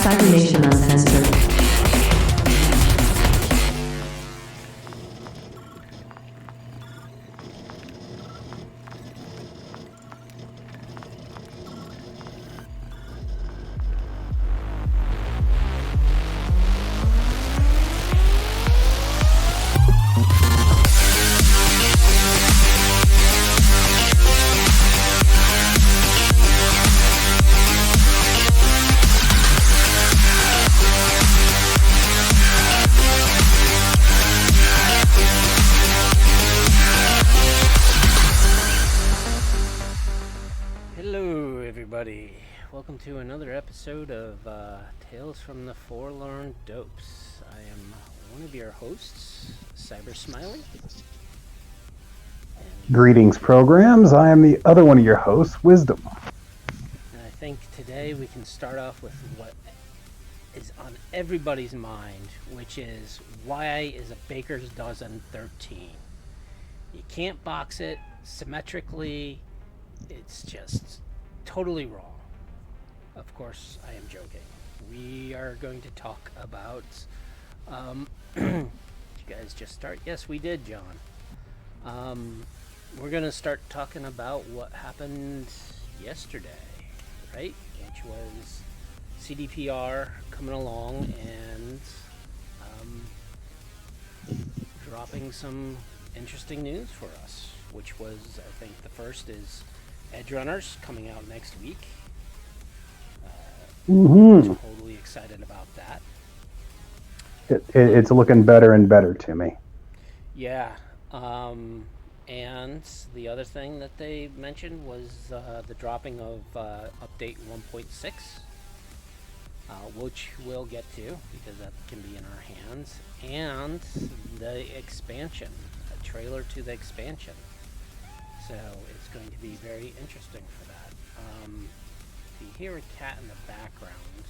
Cybernation Uncensored. Welcome to another episode of Tales from the Forlorn Dopes. I am one of your hosts, Cybersmily. Greetings, programs. I am the other one of your hosts, Wisdom. And I think today we can start off with what is on everybody's mind, which is, why is a baker's dozen 13? You can't box it symmetrically. It's just totally wrong. Of course, I am joking. We are going to talk about... did you guys just start? Yes, we did, John. We're going to start talking about what happened yesterday, right? Which was CDPR coming along and dropping some interesting news for us, which was, I think, the first is Edgerunners coming out next week. Totally excited about that. It's looking better and better to me. Yeah. And the other thing that they mentioned was the dropping of update 1.6, which we'll get to because that can be in our hands, and the expansion, a trailer to the expansion. So it's going to be very interesting for that. If you hear a cat in the background,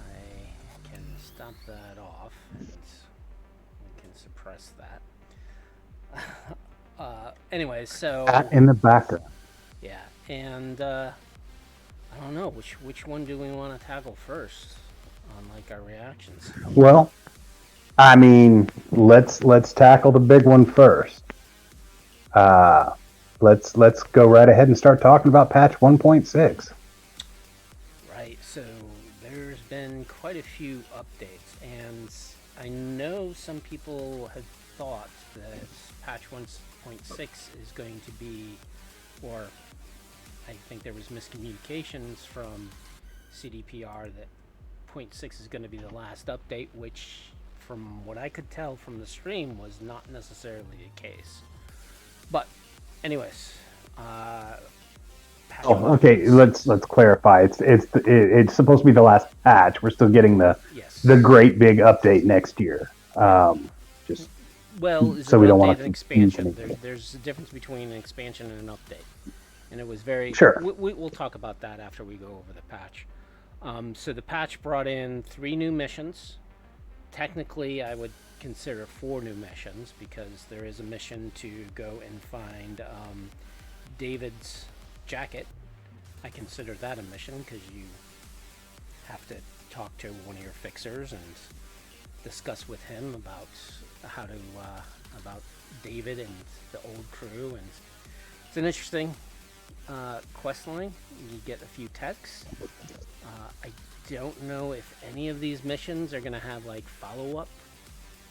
I can stop that off and we can suppress that. Anyways, so Cat in the background. Yeah, and I don't know which one do we want to tackle first on like our reactions. Well, I mean, let's tackle the big one first. Let's go right ahead and start talking about patch 1.6. Right, so there's been quite a few updates, and I know some people have thought that patch 1.6 is going to be, or I think there was miscommunications from CDPR that 0.6 is going to be the last update, which from what I could tell from the stream was not necessarily the case. But anyways, okay. Let's clarify. It's supposed to be the last patch. We're still getting the great big update next year. Just well, so we don't want to expansion. There's a difference between an expansion and an update, and it was very sure. We'll talk about that after we go over the patch. So the patch brought in 3 new missions. Technically, I would consider 4 new missions because there is a mission to go and find David's jacket. I consider that a mission because you have to talk to one of your fixers and discuss with him about how to about David and the old crew, and it's an interesting quest line. You get a few texts. I don't know if any of these missions are going to have like follow-up,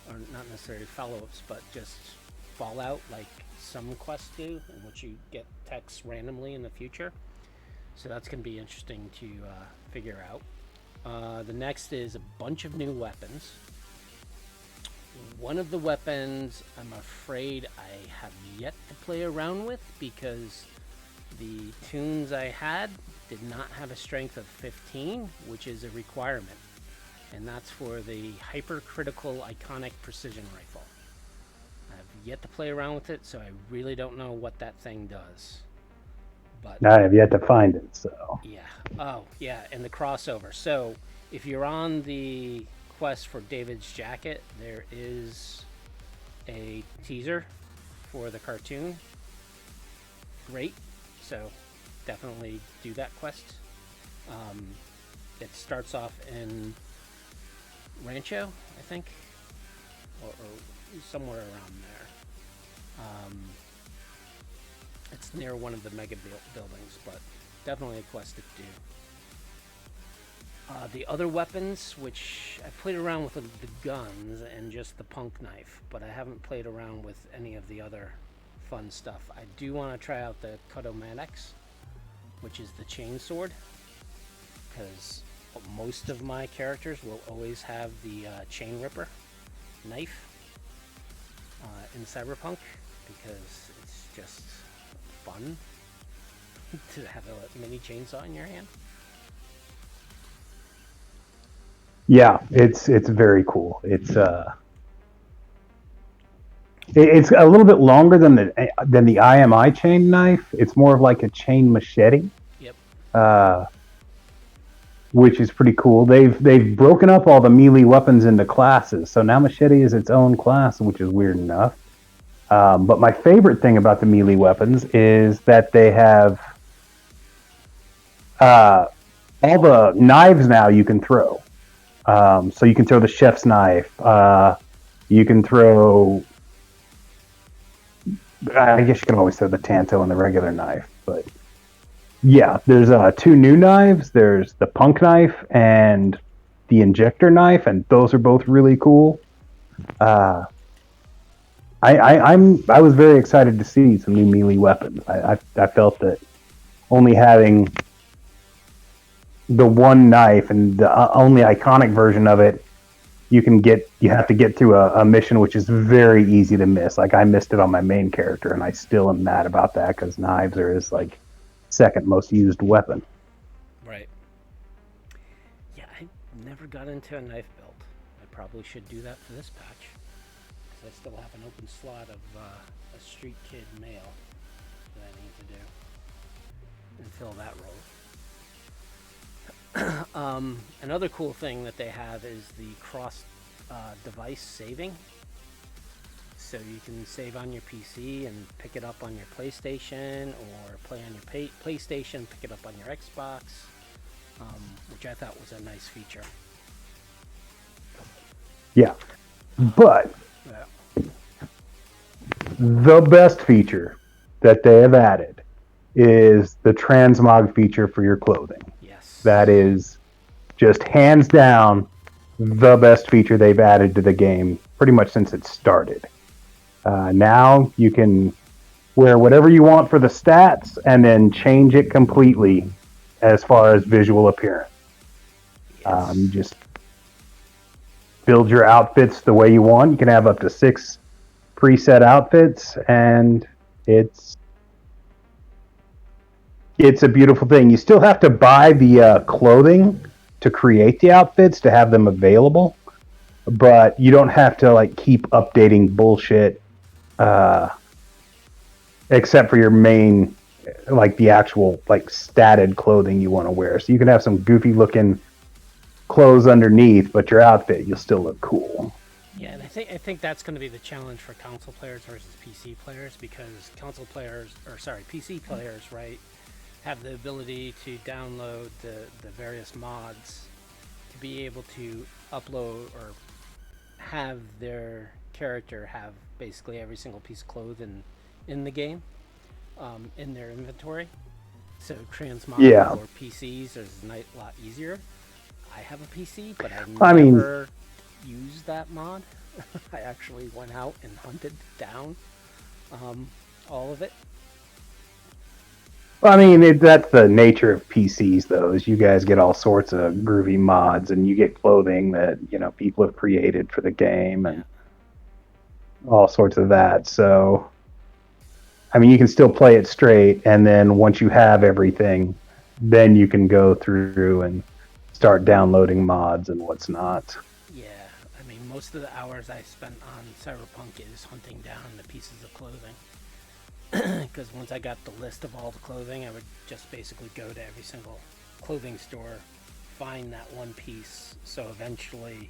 or not necessarily follow-ups, but just fallout like some quests do, in which you get texts randomly in the future. So that's going to be interesting to figure out. The next is a bunch of new weapons. One of the weapons I'm afraid I have yet to play around with because the tunes I had did not have a strength of 15, which is a requirement. And that's for the hypercritical iconic precision rifle. I've yet to play around with it, so I really don't know what that thing does. But I have yet to find it, so... Yeah. Oh, yeah, and the crossover. So, if you're on the quest for David's jacket, there is a teaser for the cartoon. Great. So, definitely do that quest. It starts off in Rancho, I think, or somewhere around there. It's near one of the mega buildings, but definitely a quest to do. The other weapons, which I played around with the guns and just the punk knife, but I haven't played around with any of the other fun stuff. I do want to try out the Cutomatics, which is the chain sword, because most of my characters will always have the chain ripper knife in Cyberpunk, because it's just fun to have a mini chainsaw in your hand. Yeah, it's very cool. It's a little bit longer than the IMI chain knife. It's more of like a chain machete. Yep. Which is pretty cool. They've broken up all the melee weapons into classes, so now machete is its own class, which is weird enough. But my favorite thing about the melee weapons is that they have all the knives now you can throw. So you can throw the chef's knife. You can throw... I guess you can always throw the tanto and the regular knife, but... Yeah, there's 2 new knives. There's the punk knife and the injector knife, and those are both really cool. I was very excited to see some new melee weapons. I felt that only having the one knife and the only iconic version of it, you have to get through a mission which is very easy to miss. Like, I missed it on my main character, and I still am mad about that because knives are his second most used weapon. Right. Yeah, I never got into a knife build. I probably should do that for this patch, because I still have an open slot of a street kid male that I need to do and fill that role. Another cool thing that they have is the cross device saving. So you can save on your PC and pick it up on your PlayStation, or play on your PlayStation, pick it up on your Xbox, which I thought was a nice feature. Yeah, but the best feature that they have added is the transmog feature for your clothing. Yes. That is just hands down the best feature they've added to the game pretty much since it started. Now you can wear whatever you want for the stats and then change it completely as far as visual appearance. Yes. You just build your outfits the way you want. You can have up to 6 preset outfits, and it's a beautiful thing. You still have to buy the clothing to create the outfits to have them available, but you don't have to keep updating bullshit, except for your main, the actual statted clothing you want to wear. So you can have some goofy looking clothes underneath, but your outfit, you'll still look cool. Yeah, and I think that's going to be the challenge for console players versus PC players, because PC players, right, have the ability to download the various mods to be able to upload or have their character have basically every single piece of clothing in the game in their inventory. So transmodding for PCs is a lot easier. I have a PC, but I never used that mod. I actually went out and hunted down all of it. Well, I mean, that's the nature of PCs, though, is you guys get all sorts of groovy mods, and you get clothing that, people have created for the game, and all sorts of that. So, I mean, you can still play it straight, and then once you have everything, then you can go through and start downloading mods and what's not. Yeah, I mean, most of the hours I spent on Cyberpunk is hunting down the pieces of clothing. Because once I got the list of all the clothing, I would just basically go to every single clothing store, find that one piece. So eventually,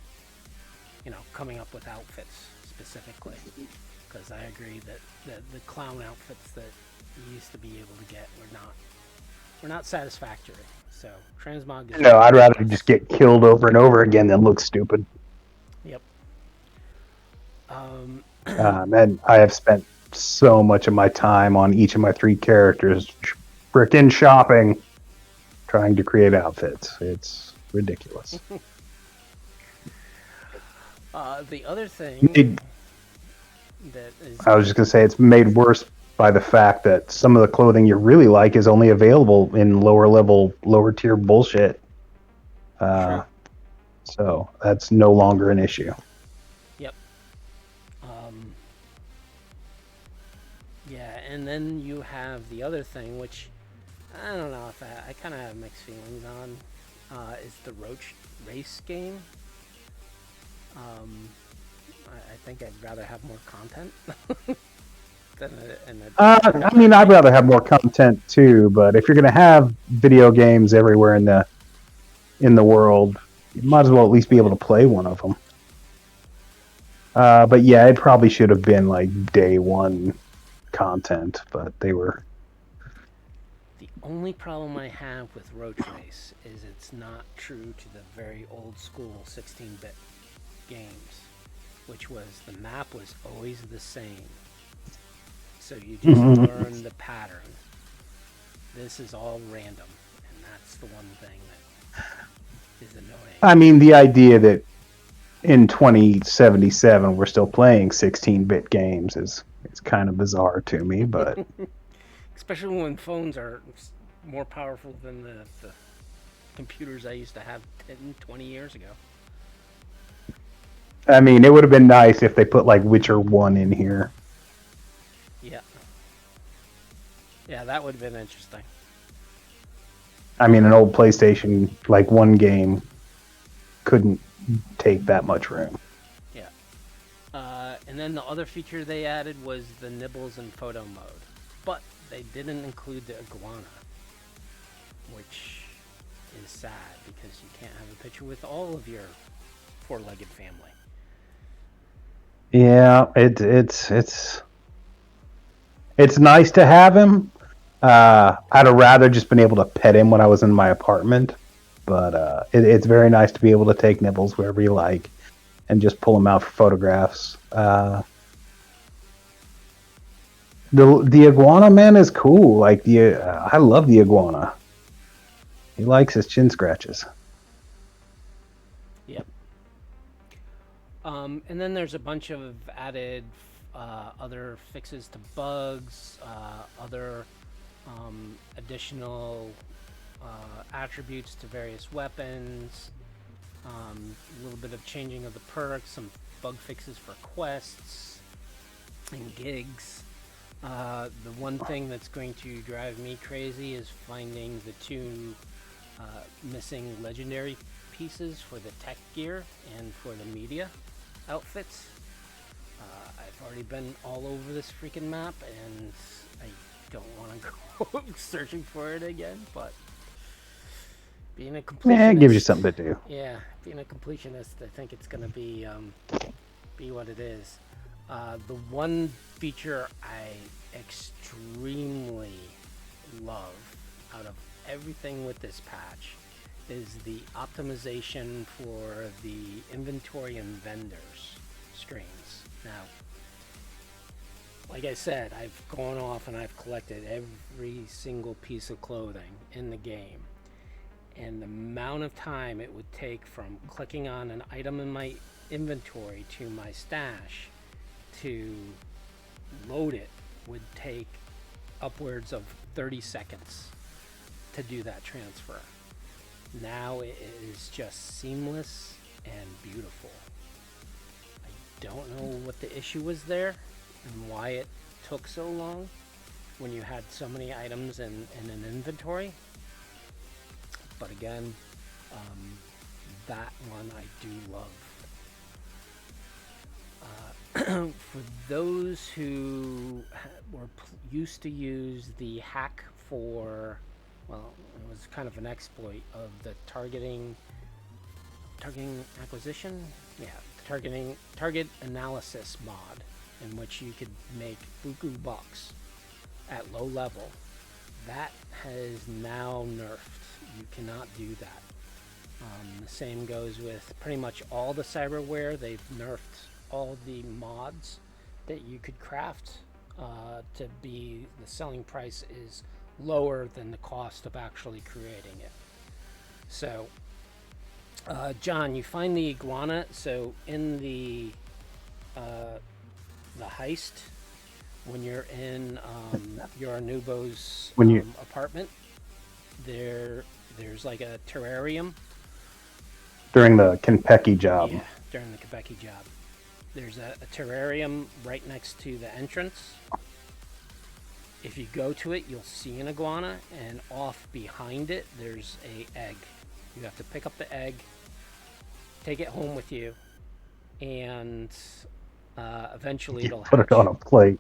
coming up with outfits specifically. Because I agree that the clown outfits that you used to be able to get were not were not satisfactory. So transmog is No, I'd rather just get killed over and over again than look stupid. Yep. And I have spent so much of my time on each of my 3 characters frickin' shopping, trying to create outfits. It's ridiculous. The other thing that is... I was just going to say, it's made worse by the fact that some of the clothing you really like is only available in lower level, lower tier bullshit. So that's no longer an issue. Yep. Yeah, and then you have the other thing, which I don't know if I kind of have mixed feelings on, is the Roach race game. I think I'd rather have more content than I mean, I'd rather have more content too, but if you're going to have video games everywhere in the world, you might as well at least be able to play one of them. But yeah, it probably should have been like day one content, but they were... The only problem I have with Roach Race is it's not true to the very old school 16-bit games, which was the map was always the same. So you just learn the pattern. This is all random, and that's the one thing that is annoying. I mean, the idea that in 2077 we're still playing 16-bit games is kind of bizarre to me, but especially when phones are more powerful than the computers I used to have 10, 20 years ago. I mean, it would have been nice if they put like Witcher 1 in here. Yeah. Yeah, that would have been interesting. I mean, an old PlayStation, like 1 game, couldn't take that much room. Yeah. And then the other feature they added was the nibbles and photo mode. But they didn't include the iguana, which is sad because you can't have a picture with all of your 4-legged family. Yeah, it's nice to have him. I'd have rather just been able to pet him when I was in my apartment, but it's very nice to be able to take Nibbles wherever you like and just pull him out for photographs. The iguana, man, is cool. Like I love the iguana. He likes his chin scratches. Yep. And then there's a bunch of added other fixes to bugs, other additional attributes to various weapons, a little bit of changing of the perks, some bug fixes for quests and gigs. The one thing that's going to drive me crazy is finding the 2 missing legendary pieces for the tech gear and for the media outfits. I've already been all over this freaking map and I don't want to go searching for it again, but being a completionist... Yeah, it gives you something to do. Yeah, being a completionist, I think it's going to be what it is. The one feature I extremely love out of everything with this patch is the optimization for the inventory and vendors screens. Now, like I said, I've gone off and I've collected every single piece of clothing in the game, and the amount of time it would take from clicking on an item in my inventory to my stash to load it would take upwards of 30 seconds to do that transfer. Now it is just seamless and beautiful. I don't know what the issue was there and why it took so long when you had so many items in an inventory. But again, that one I do love. For those who were used to use the hack for, well, it was kind of an exploit of the targeting acquisition, target analysis mod, in which you could make buku bucks at low level. that has now nerfed. You cannot do that. The same goes with pretty much all the cyberware. They've nerfed all the mods that you could craft to be, the selling price is lower than the cost of actually creating it. So, John, you find the iguana. So in the heist, when you're in your Anubo's apartment, there's like a terrarium. During the Kenpecky job. Yeah, during the Kenpecky job. There's a terrarium right next to the entrance. If you go to it, you'll see an iguana, and off behind it, there's a egg. You have to pick up the egg, take it home with you, and eventually it'll hatch. Put it on a plate.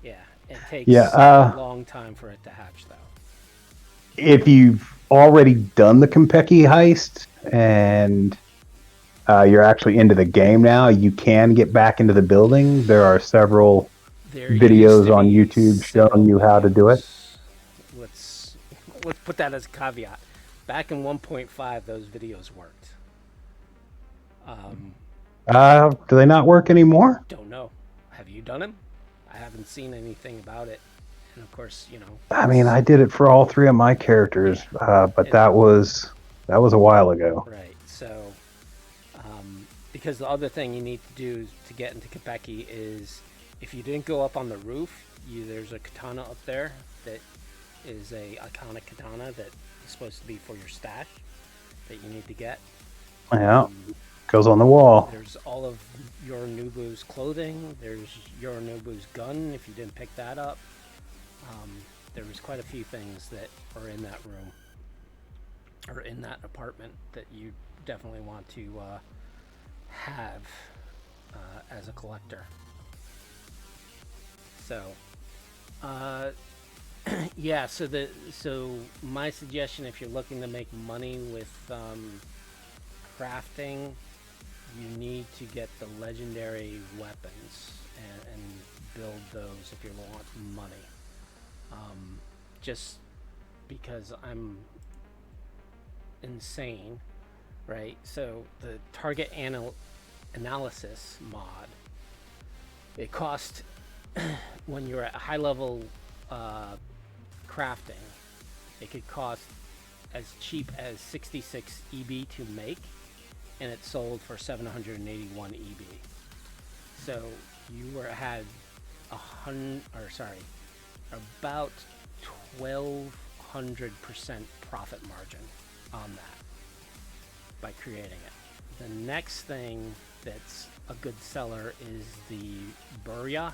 Yeah, it takes a long time for it to hatch, though. If you've already done the Kenpecky heist and you're actually into the game now, you can get back into the building. There are several videos on YouTube showing you how to do it. Let's put that as a caveat. Back in 1.5, those videos worked. Do they not work anymore? Don't know. Have you done them? I haven't seen anything about it. And of course, you know. I mean, I did it for all three of my characters, but that was a while ago. Right. So, because the other thing you need to do to get into Kenpecky is, if you didn't go up on the roof, there's a katana up there that is a iconic katana that is supposed to be for your stash that you need to get. Yeah, goes on the wall. There's all of Yorinobu's clothing. There's Yorinobu's gun, if you didn't pick that up. There was quite a few things that are in that room, or in that apartment, that you definitely want to have as a collector. So, yeah. So my suggestion, if you're looking to make money with crafting, you need to get the legendary weapons and build those if you want money. Just because I'm insane, right? So the target analysis mod, it cost when you're at high level crafting, it could cost as cheap as 66 EB to make, and it sold for 781 EB. So you had about 1,200% profit margin on that by creating it. The next thing that's a good seller is the Burya,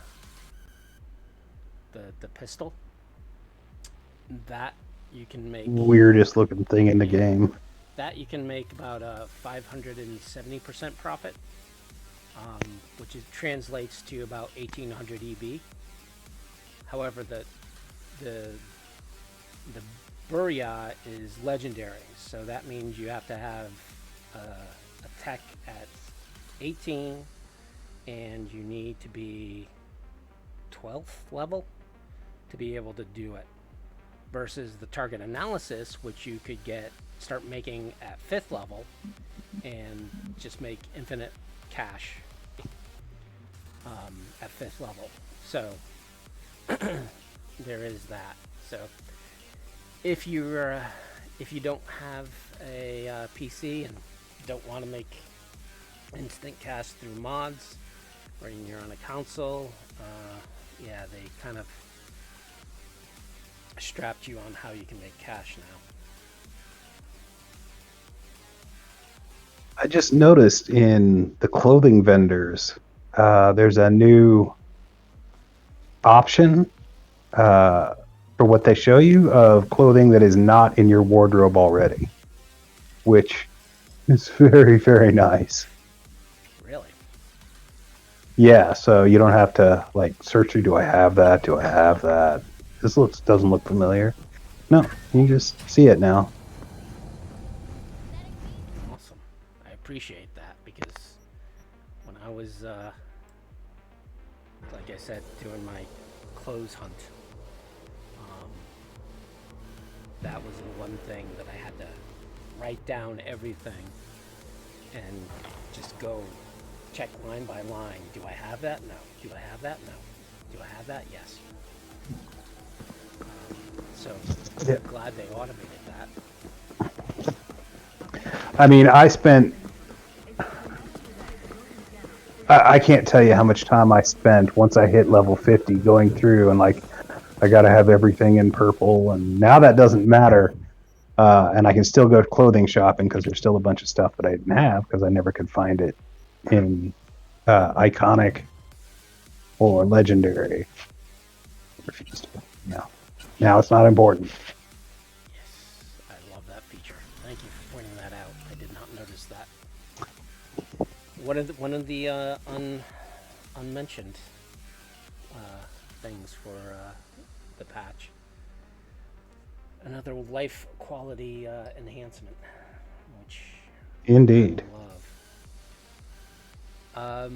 the pistol. That you can make weirdest looking thing in the game. That you can make about a 570% profit, which translates to about 1,800 EB. However, the Burya is legendary, so that means you have to have a tech at 18, and you need to be 12th level to be able to do it. Versus the target analysis, which you could start making at 5th level and just make infinite cash at 5th level. So there is that. So if you don't have a PC and don't want to make instant cash through mods, or you're on a console, yeah, they kind of strapped you on how you can make cash now. I just noticed in the clothing vendors, there's a new option for what they show you of clothing that is not in your wardrobe already, which is very, very nice. Really? Yeah, so you don't have to like search through, do I have that? Do I have that? This doesn't look familiar. No, you just see it now. Awesome. I appreciate that, because when I was, like I said, doing my clothes hunt, that was the one thing that I had to write down everything and just go check line by line. Do I have that? No. Do I have that? No. Do I have that? Yes. So Yeah. I'm glad they automated that. I mean, I can't tell you how much time I spent once I hit level 50 going through and like, I got to have everything in purple. And now that doesn't matter. And I can still go clothing shopping because there's still a bunch of stuff that I didn't have because I never could find it in iconic or legendary. Refused. No. Now it's not important. Yes, I love that feature. Thank you for pointing that out. I did not notice that. One of the unmentioned things for the patch. Another life quality enhancement, which Indeed. I love.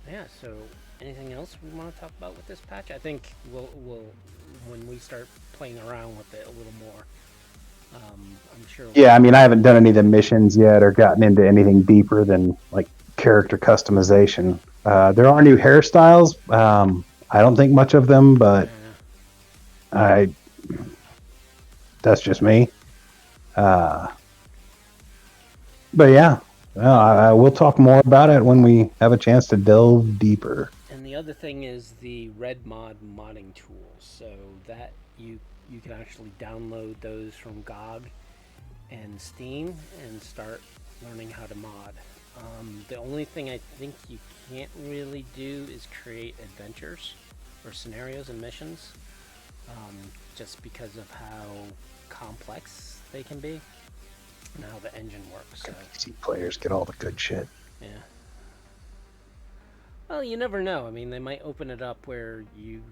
Yeah. So, anything else we want to talk about with this patch? I think we'll when we start playing around with it a little more. I'm sure. Yeah, I mean, I haven't done any of the missions yet or gotten into anything deeper than like character customization. There are new hairstyles. I don't think much of them, but that's just me. But yeah, we'll talk more about it when we have a chance to delve deeper. And the other thing is the Red Mod modding tools, so that you can actually download those from GOG and Steam and start learning how to mod. The only thing I think you can't really do is create adventures or scenarios and missions, just because of how complex they can be and how the engine works. So. PC players get all the good shit. Yeah. Well, you never know. I mean, they might open it up where you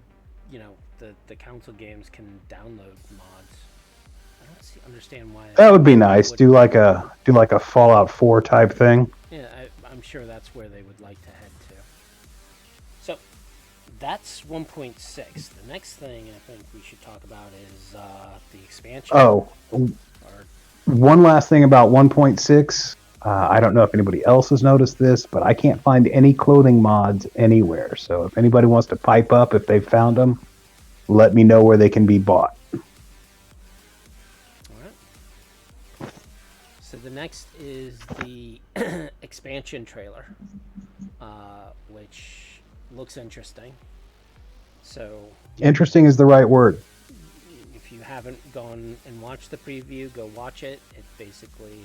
know, the console games can download mods. I don't understand why. That would be nice. Do like a Fallout 4 type thing. Yeah, I'm sure that's where they would like to head to. So that's 1.6. The next thing I think we should talk about is the expansion. Oh, one last thing about 1.6. I don't know if anybody else has noticed this, but I can't find any clothing mods anywhere. So if anybody wants to pipe up, if they've found them, let me know where they can be bought. All right. So the next is the expansion trailer, which looks interesting. So interesting is the right word. If you haven't gone and watched the preview, go watch it. It basically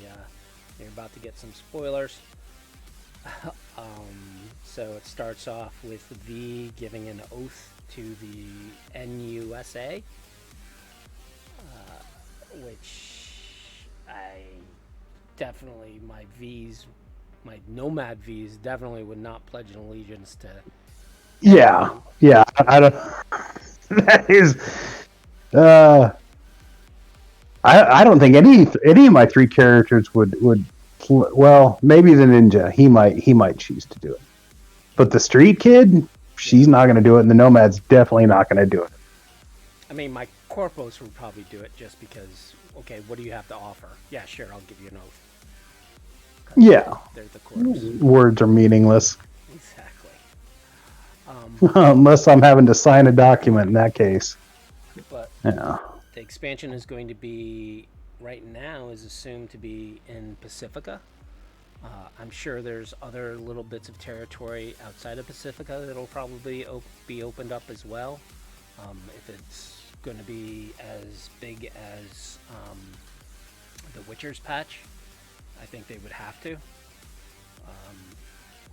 you're about to get some spoilers. So it starts off with V giving an oath to the NUSA, which I definitely, my Nomad Vs definitely would not pledge an allegiance to. Yeah, I don't. That is. I don't think any of my three characters would. Well, maybe the ninja. He might choose to do it, but the street kid, she's not going to do it, and the nomad's definitely not going to do it. I mean, my corpos would probably do it just because. Okay, what do you have to offer? Yeah, sure, I'll give you an oath. Yeah, they're the corpse. Words are meaningless. Exactly. Unless I'm having to sign a document in that case. But yeah. The expansion is going to be, right now, is assumed to be in Pacifica. I'm sure there's other little bits of territory outside of Pacifica that'll probably be opened up as well. If it's going to be as big as the Witcher's patch, I think they would have to.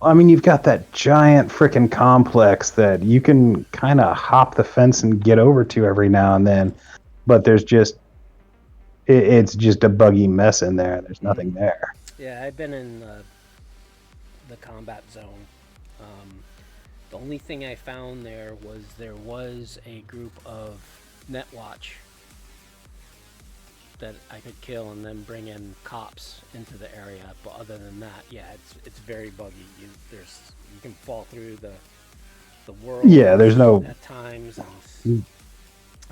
I mean, you've got that giant frickin' complex that you can kind of hop the fence and get over to every now and then, but there's just it's just a buggy mess in there. There's nothing there. Yeah, I've been in the combat zone. The only thing I found there was a group of Netwatch that I could kill and then bring in cops into the area. But other than that, yeah, it's very buggy. You can fall through the world. Yeah, there's no at times, and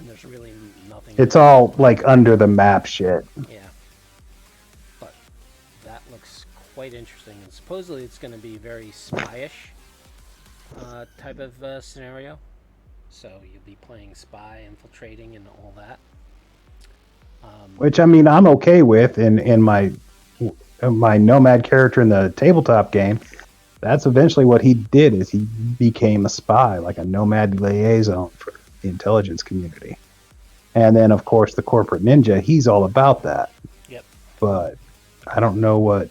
there's really nothing something. It's all like under the map shit. Yeah. But that looks quite interesting. And supposedly it's going to be very spy-ish type of scenario. So you'll be playing spy, infiltrating, and all that. Which I mean, I'm okay with in my nomad character in the tabletop game. That's eventually what he did. Is he became a spy, like a nomad liaison for the intelligence community. And then, of course, the corporate ninja. He's all about that. Yep. But I don't know.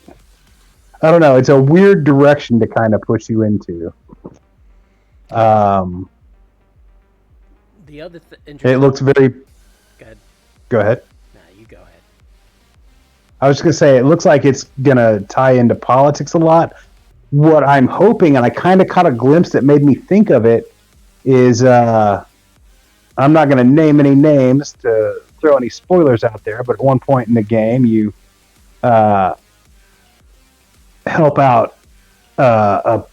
It's a weird direction to kind of push you into. The other it looks very. Go ahead. Go ahead. Nah, you go ahead. I was just gonna say, it looks like it's gonna tie into politics a lot. What I'm hoping, and I kind of caught a glimpse that made me think of it, is I'm not gonna name any names to throw any spoilers out there, but at one point in the game, you help out a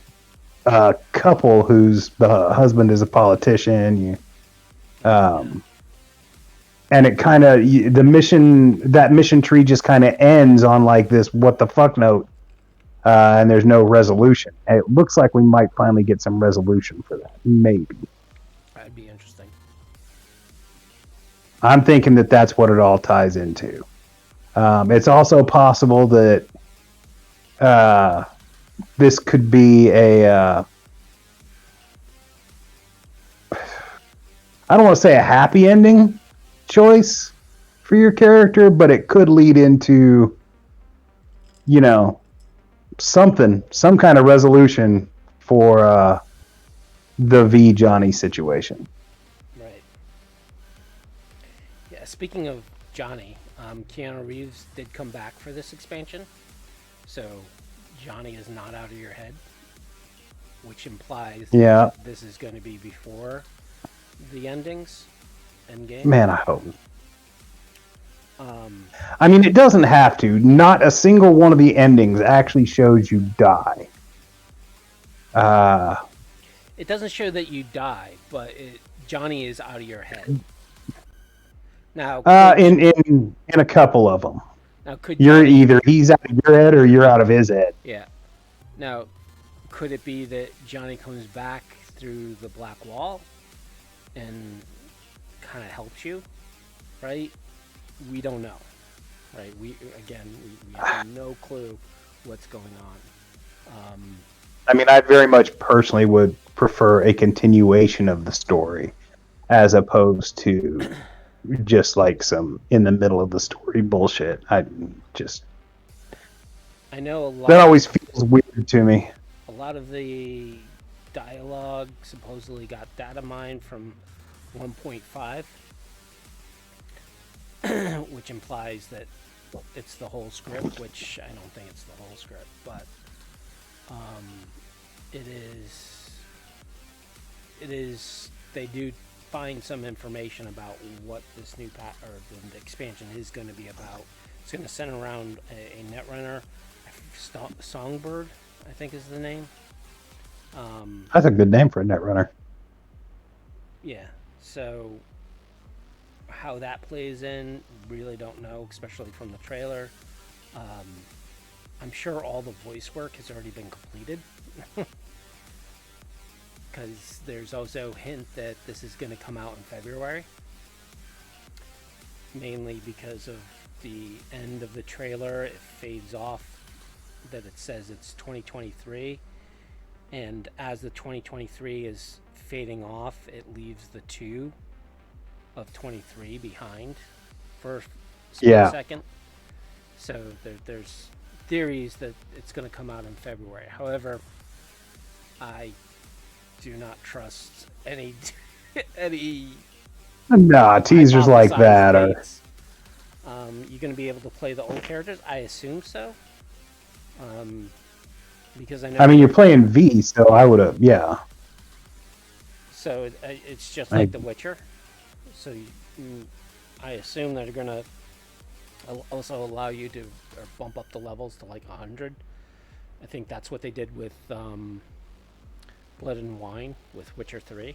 couple whose the husband is a politician. And it kind of that mission tree just kind of ends on like this what the fuck note, and there's no resolution. And it looks like we might finally get some resolution for that. Maybe. That'd be interesting. I'm thinking that that's what it all ties into. It's also possible that this could be a I don't want to say a happy ending choice for your character, but it could lead into, some kind of resolution for the V Johnny situation. Right. Yeah, speaking of Johnny, Keanu Reeves did come back for this expansion, so Johnny is not out of your head, which implies that this is going to be before the ending game. Man, I hope. I mean, it doesn't have to. Not a single one of the endings actually shows you die. It doesn't show that you die, but Johnny is out of your head. Now, in a couple of them. Now, either he's out of your head or you're out of his head. Yeah. Now, could it be that Johnny comes back through the black wall and kind of helps you, right? We don't know, right? We have no clue what's going on. I mean, I very much personally would prefer a continuation of the story as opposed to just like some in the middle of the story bullshit. I know a lot. That always feels weird to me. A lot of the dialogue supposedly got data mined from 1.5, which implies that it's the whole script, which I don't think it's the whole script, but it is. They do find some information about what this new the expansion is going to be about. It's going to center around a Netrunner, Songbird, I think is the name. That's a good name for a Netrunner. Yeah, so how that plays in, really don't know, especially from the trailer. I'm sure all the voice work has already been completed. Because there's also a hint that this is going to come out in February. Mainly because of the end of the trailer, it fades off that it says it's 2023. And as the 2023 is fading off, it leaves the 2 of 23 behind for a split second. So there's theories that it's going to come out in February. However, I do not trust any teasers like that. You're going to be able to play the old characters? I assume so. Because I know. I mean, you're playing V, so I would have, yeah. So it's just like The Witcher. So I assume that they're going to also allow you to bump up the levels to like 100. I think that's what they did with Blood and Wine with Witcher 3.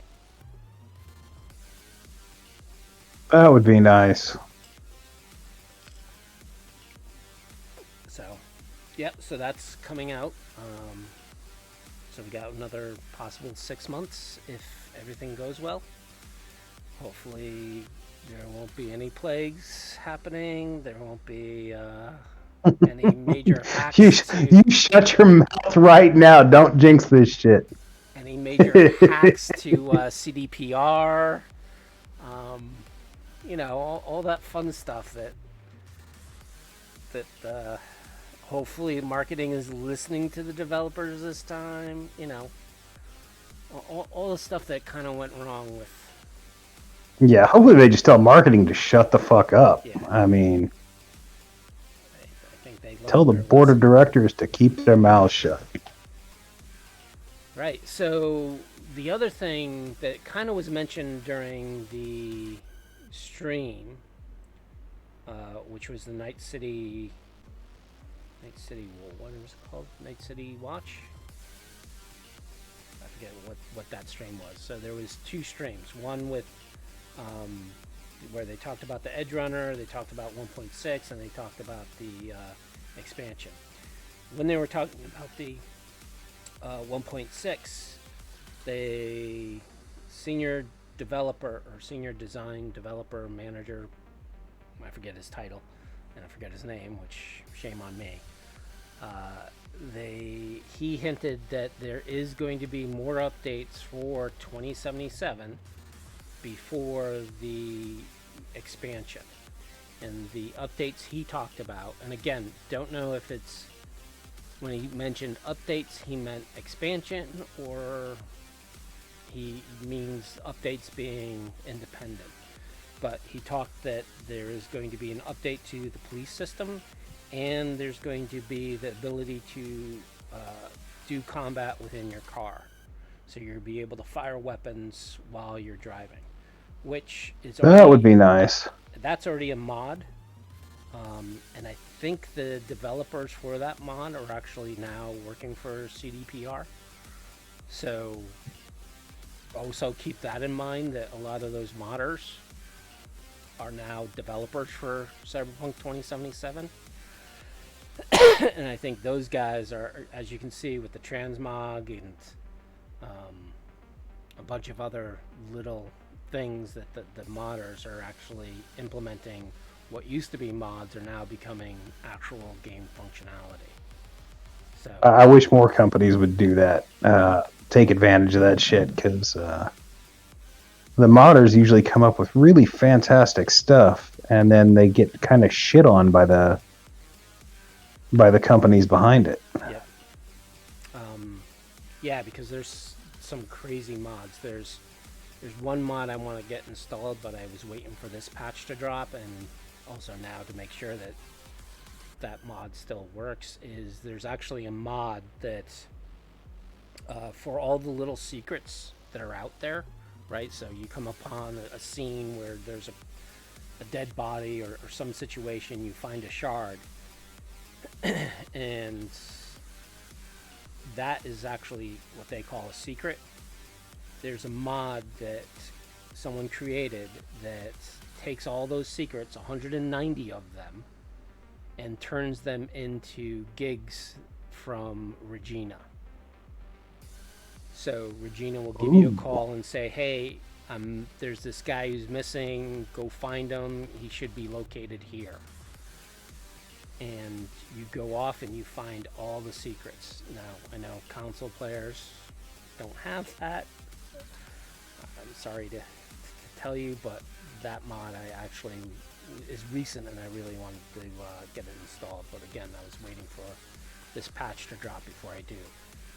That would be nice. So, yep. So that's coming out. So we got another possible 6 months if everything goes well. Hopefully, there won't be any plagues happening. There won't be any major hacks. You shut your mouth right now. Don't jinx this shit. Any major hacks to CDPR. You know, all that fun stuff that hopefully marketing is listening to the developers this time. You know, all the stuff that kind of went wrong with. Yeah, hopefully they just tell marketing to shut the fuck up. Yeah. I mean, I think they tell the board of directors to keep their mouths shut. Right. So the other thing that kind of was mentioned during the stream, which was the Night City, what was it called? Night City Watch? I forget what that stream was. So there was 2 streams. One with where they talked about the edgerunner, they talked about 1.6, and they talked about the expansion. When they were talking about the 1.6, the senior developer or senior design developer manager, I forget his title and I forget his name, which shame on me. He hinted that there is going to be more updates for 2077 before the expansion. And the updates he talked about, and again, don't know if it's when he mentioned updates, he meant expansion, or he means updates being independent. But he talked that there is going to be an update to the police system, and there's going to be the ability to do combat within your car. So you'll be able to fire weapons while you're driving, which is already, that would be nice. That's already a mod. And I think the developers for that mod are actually now working for CDPR. So also keep that in mind, that a lot of those modders are now developers for Cyberpunk 2077. And I think those guys are, as you can see with the transmog and a bunch of other little things that the modders are actually implementing. What used to be mods are now becoming actual game functionality. So I wish more companies would do that. Take advantage of that shit, because the modders usually come up with really fantastic stuff, and then they get kind of shit on by the companies behind it. Yeah. Yeah, because there's some crazy mods. There's one mod I want to get installed, but I was waiting for this patch to drop, and also now to make sure that that mod still works, is there's actually a mod that for all the little secrets that are out there, right? So you come upon a scene where there's a dead body or some situation, you find a shard, and that is actually what they call a secret. There's a mod that someone created that takes all those secrets, 190 of them, and turns them into gigs from Regina. So Regina will give you a call and say, hey, there's this guy who's missing, go find him, he should be located here. And you go off and you find all the secrets. Now, I know console players don't have that. I'm sorry to tell you, but that mod I actually is recent, and I really wanted to get it installed. But again, I was waiting for this patch to drop before I do.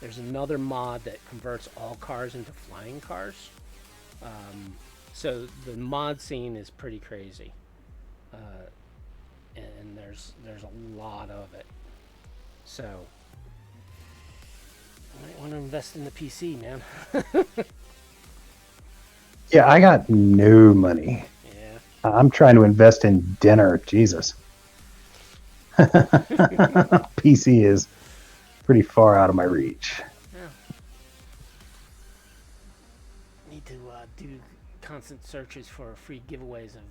There's another mod that converts all cars into flying cars. So the mod scene is pretty crazy, and there's a lot of it. So I might want to invest in the PC, man. Yeah, I got no money. Yeah. I'm trying to invest in dinner. Jesus. PC is pretty far out of my reach. Yeah. Need to do constant searches for free giveaways of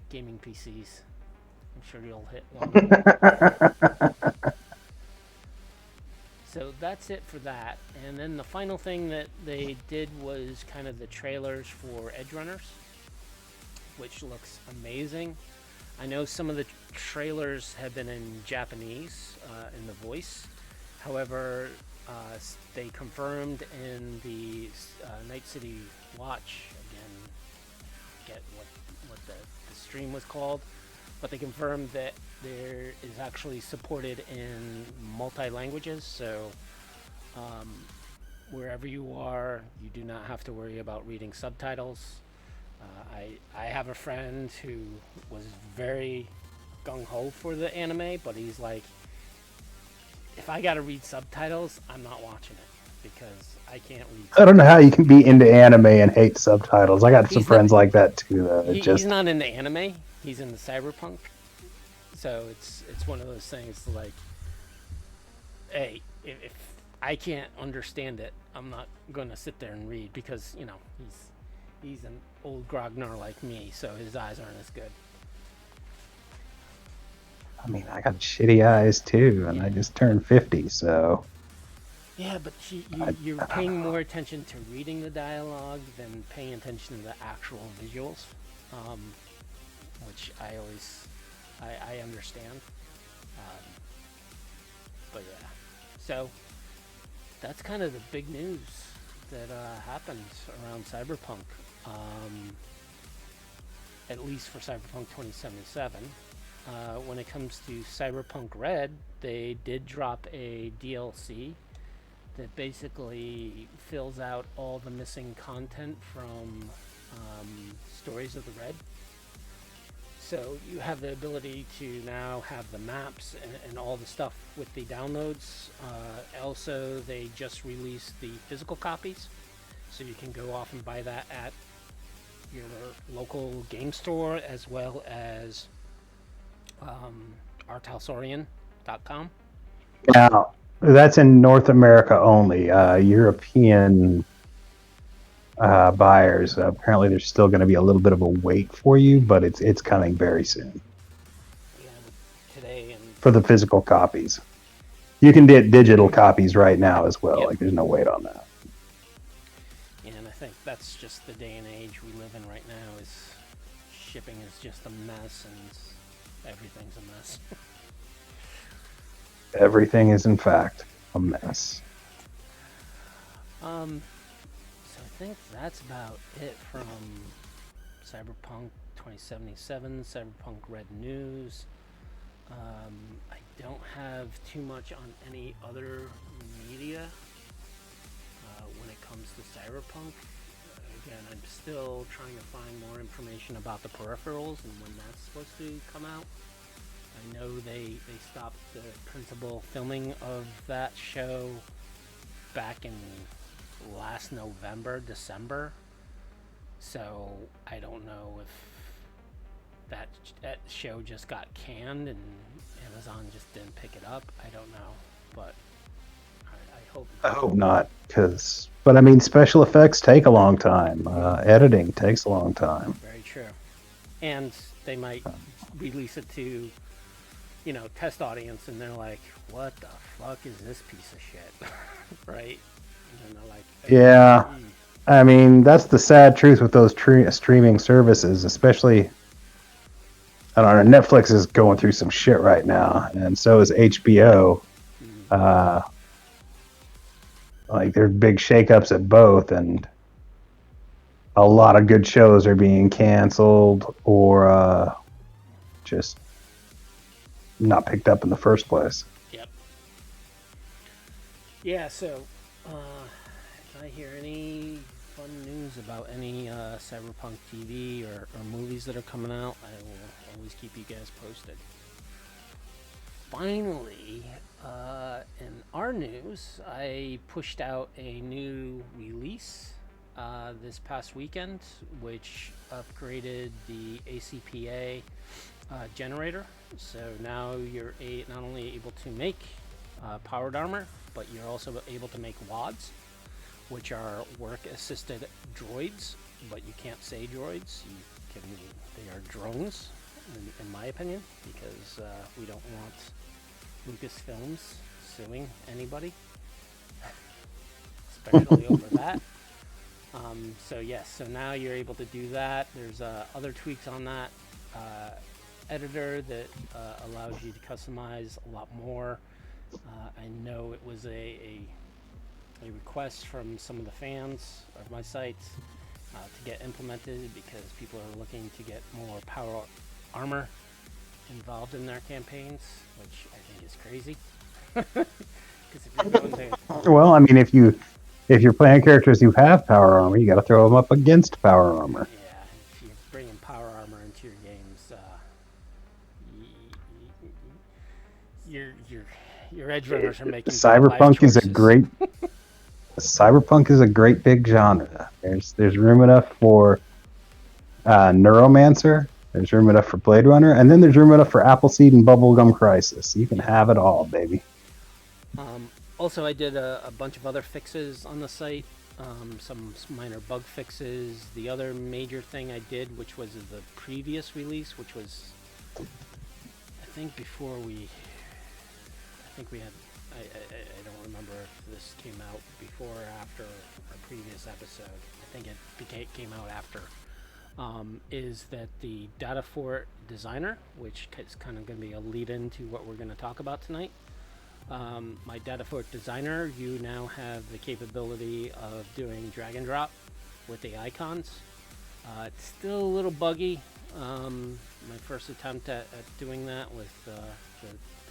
gaming PCs. I'm sure you'll hit one. So that's it for that. And then the final thing that they did was kind of the trailers for Edgerunners, which looks amazing. I know some of the trailers have been in Japanese in the voice. However, they confirmed in the Night City Watch, again, get what the stream was called, but they confirmed that there is actually supported in multi-languages, so wherever you are, you do not have to worry about reading subtitles. I have a friend who was very gung-ho for the anime, but he's like, if I gotta read subtitles, I'm not watching it because I can't read subtitles. I don't know how you can be into anime and hate subtitles. I got some friends like that too. He's not into anime. He's into Cyberpunk. So it's one of those things like, hey, if I can't understand it, I'm not gonna sit there and read because, you know, he's an old grognard like me, so his eyes aren't as good. I mean, I got shitty eyes too, and I just turned 50, so. Yeah, but you're paying more attention to reading the dialogue than paying attention to the actual visuals, which I understand. But yeah, so that's kind of the big news that happened around Cyberpunk, at least for Cyberpunk 2077. When it comes to Cyberpunk Red, they did drop a DLC that basically fills out all the missing content from Stories of the Red. So you have the ability to now have the maps and all the stuff with the downloads. Also, they just released the physical copies, so you can go off and buy that at your local game store as well as arthousorian.com. Now, that's in North America only. European buyers, apparently there's still going to be a little bit of a wait for you, but it's coming very soon. Yeah, today and for the physical copies. You can get digital copies right now as well. Yep. Like there's no wait on that. And I think that's just the day and age we live in right now. Is shipping is just a mess and everything's a mess. Everything is in fact a mess. So I think that's about it from Cyberpunk 2077, Cyberpunk Red News. I don't have too much on any other media when it comes to Cyberpunk. Again, I'm still trying to find more information about the peripherals and when that's supposed to come out. I know they stopped the principal filming of that show back in last November, December. So I don't know if that show just got canned and Amazon just didn't pick it up. I don't know, but I hope not. I hope not, but I mean, special effects take a long time. Editing takes a long time. Very true. And they might release it to, test audience, and they're like, what the fuck is this piece of shit? Right? And they're like, yeah. I mean, that's the sad truth with those streaming services, especially, I don't know, Netflix is going through some shit right now, and so is HBO. Like, there's big shakeups at both, and a lot of good shows are being canceled or just not picked up in the first place. Yep. Yeah, so if I hear any fun news about any Cyberpunk TV or movies that are coming out, I will always keep you guys posted. Finally, in our news, I pushed out a new release this past weekend, which upgraded the ACPA generator. So now you're not only able to make powered armor, but you're also able to make WADs, which are work-assisted droids. but you can't say droids. They are drones, in my opinion, because we don't want Lucasfilms suing anybody, especially over that. So yes, so now you're able to do that. There's other tweaks on that editor that allows you to customize a lot more. I know it was a request from some of the fans of my sites to get implemented because people are looking to get more power armor involved in their campaigns, which I think is crazy. Because if you're going to... Well, I mean, if you're playing characters who have power armor, you got to throw them up against power armor. Yeah, if you're bringing power armor into your games, your edgerunners are making Cyberpunk is a great Cyberpunk is a great big genre. There's room enough for Neuromancer. There's room enough for Blade Runner, and then there's room enough for Appleseed and Bubblegum Crisis. You can have it all, baby. Also, I did a bunch of other fixes on the site, some minor bug fixes. The other major thing I did, which was the previous release, which was, I think we had, I don't remember if this came out before or after our previous episode. I think it came out after. Is that the Datafort designer, which is kind of going to be a lead-in to what we're going to talk about tonight. My Datafort designer, you now have the capability of doing drag and drop with the icons. It's still a little buggy. My first attempt at doing that with the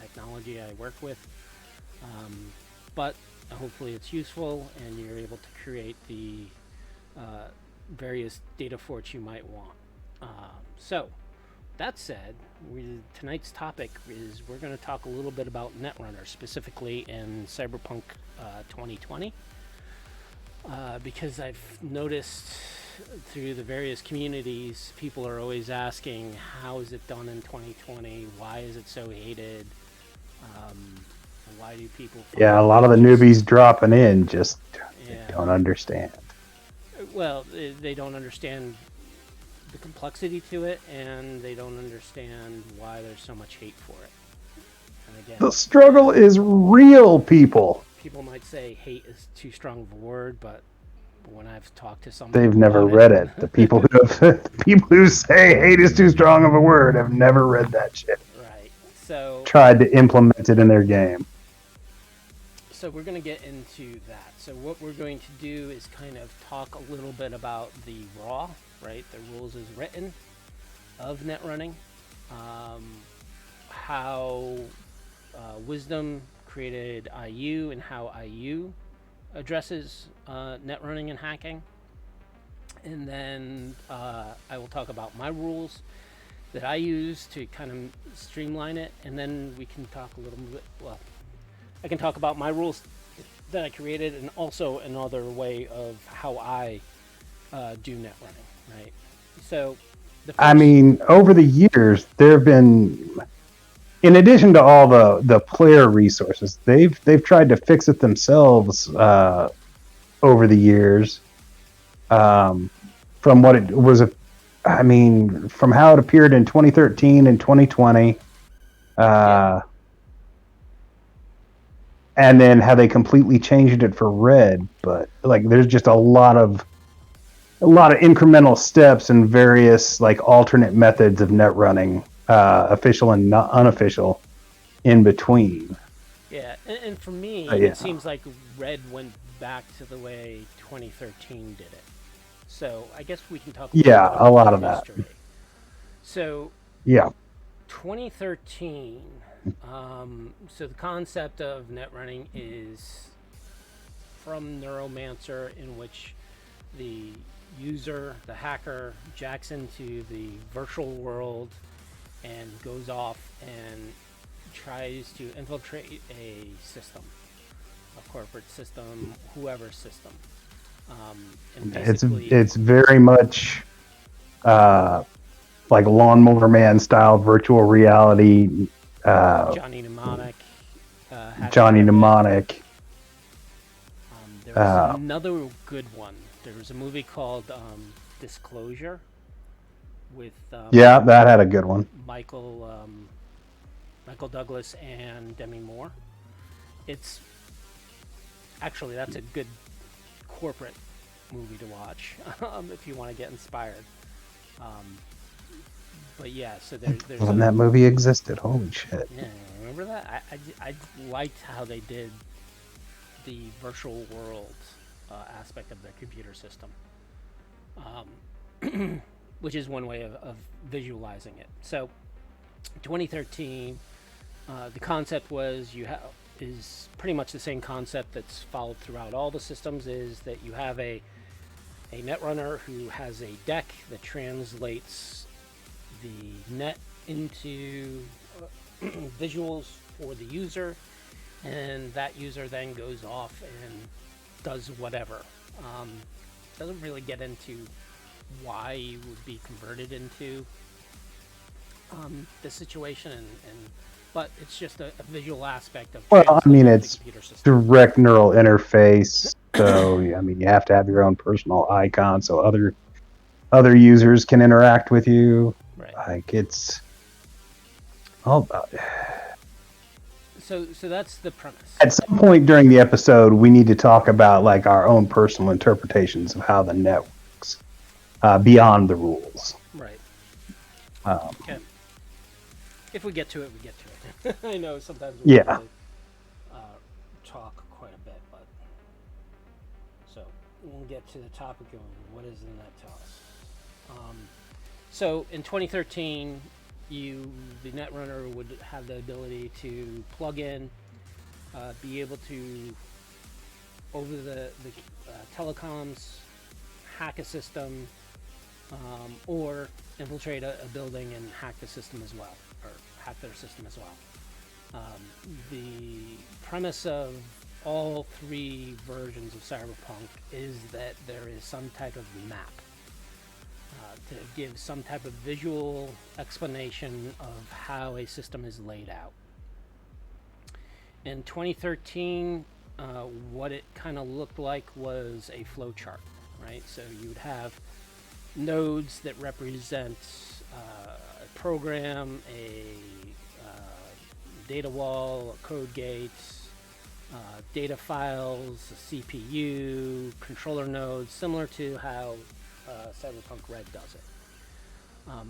technology I work with. But hopefully it's useful and you're able to create the various data forts you might want. So, that said, tonight's topic is we're going to talk a little bit about Netrunner, specifically in Cyberpunk 2020. Because I've noticed through the various communities, people are always asking, how is it done in 2020? Why is it so hated? Why do people... Yeah, a lot of the newbies dropping in just don't understand. Well, they don't understand the complexity to it, and they don't understand why there's so much hate for it. And again, the struggle is real, people. People might say hate is too strong of a word, but when I've talked to somebody, they've never read it. The people who say hate is too strong of a word have never read that shit. Right. So tried to implement it in their game. So we're going to get into that. So what we're going to do is kind of talk a little bit about the raw, right? The rules as written of Netrunning, how Wisdom created IU and how IU addresses Netrunning and hacking. And then I will talk about my rules that I use to kind of streamline it. And then we can talk a little bit, well, I can talk about my rules that I created and also another way of how I do net running, right? So, I mean, over the years, there have been, in addition to all the player resources, they've tried to fix it themselves over the years. From what it was, from how it appeared in 2013 and 2020. And then how they completely changed it for red, but like there's just a lot of incremental steps and various like alternate methods of net running, official and not unofficial, in between. Yeah, and for me, it seems like red went back to the way 2013 did it. So I guess we can talk. A lot of that. So 2013. So the concept of net running is from Neuromancer, in which the user, the hacker, jacks into the virtual world and goes off and tries to infiltrate a system, a corporate system, whoever's system. And it's very much like Lawnmower Man style virtual reality. Johnny Mnemonic. Johnny Mnemonic. There was another good one. There was a movie called Disclosure with Yeah, that had a good one. Michael Douglas and Demi Moore. It's actually, that's a good corporate movie to watch if you want to get inspired. But yeah, so there's When that movie existed, holy shit. Yeah, remember that? I liked how they did the virtual world aspect of their computer system, which is one way of visualizing it. So, 2013, the concept was is pretty much the same concept that's followed throughout all the systems. Is that you have a netrunner who has a deck that translates the net into visuals for the user, and that user then goes off and does whatever. Doesn't really get into why you would be converted into the situation, but it's just a visual aspect of. Well, I mean, it's direct neural interface, so I mean, you have to have your own personal icon so other users can interact with you. Right. Like, it's all about it. So that's the premise. At some point during the episode, we need to talk about like our own personal interpretations of how the net works beyond the rules. Right. Okay. If we get to it, we get to it. I know sometimes we really, talk quite a bit, but so we'll get to the topic of what does the net tell us. So in 2013, the netrunner would have the ability to plug in, be able to, over the telecoms, hack a system, or infiltrate a building and hack the system as well, or hack their system as well. The premise of all three versions of Cyberpunk is that there is some type of map to give some type of visual explanation of how a system is laid out. In 2013, what it kind of looked like was a flowchart, right? So you would have nodes that represent a program, a data wall, a code gate, data files, a CPU, controller nodes, similar to how Cyberpunk Red does it.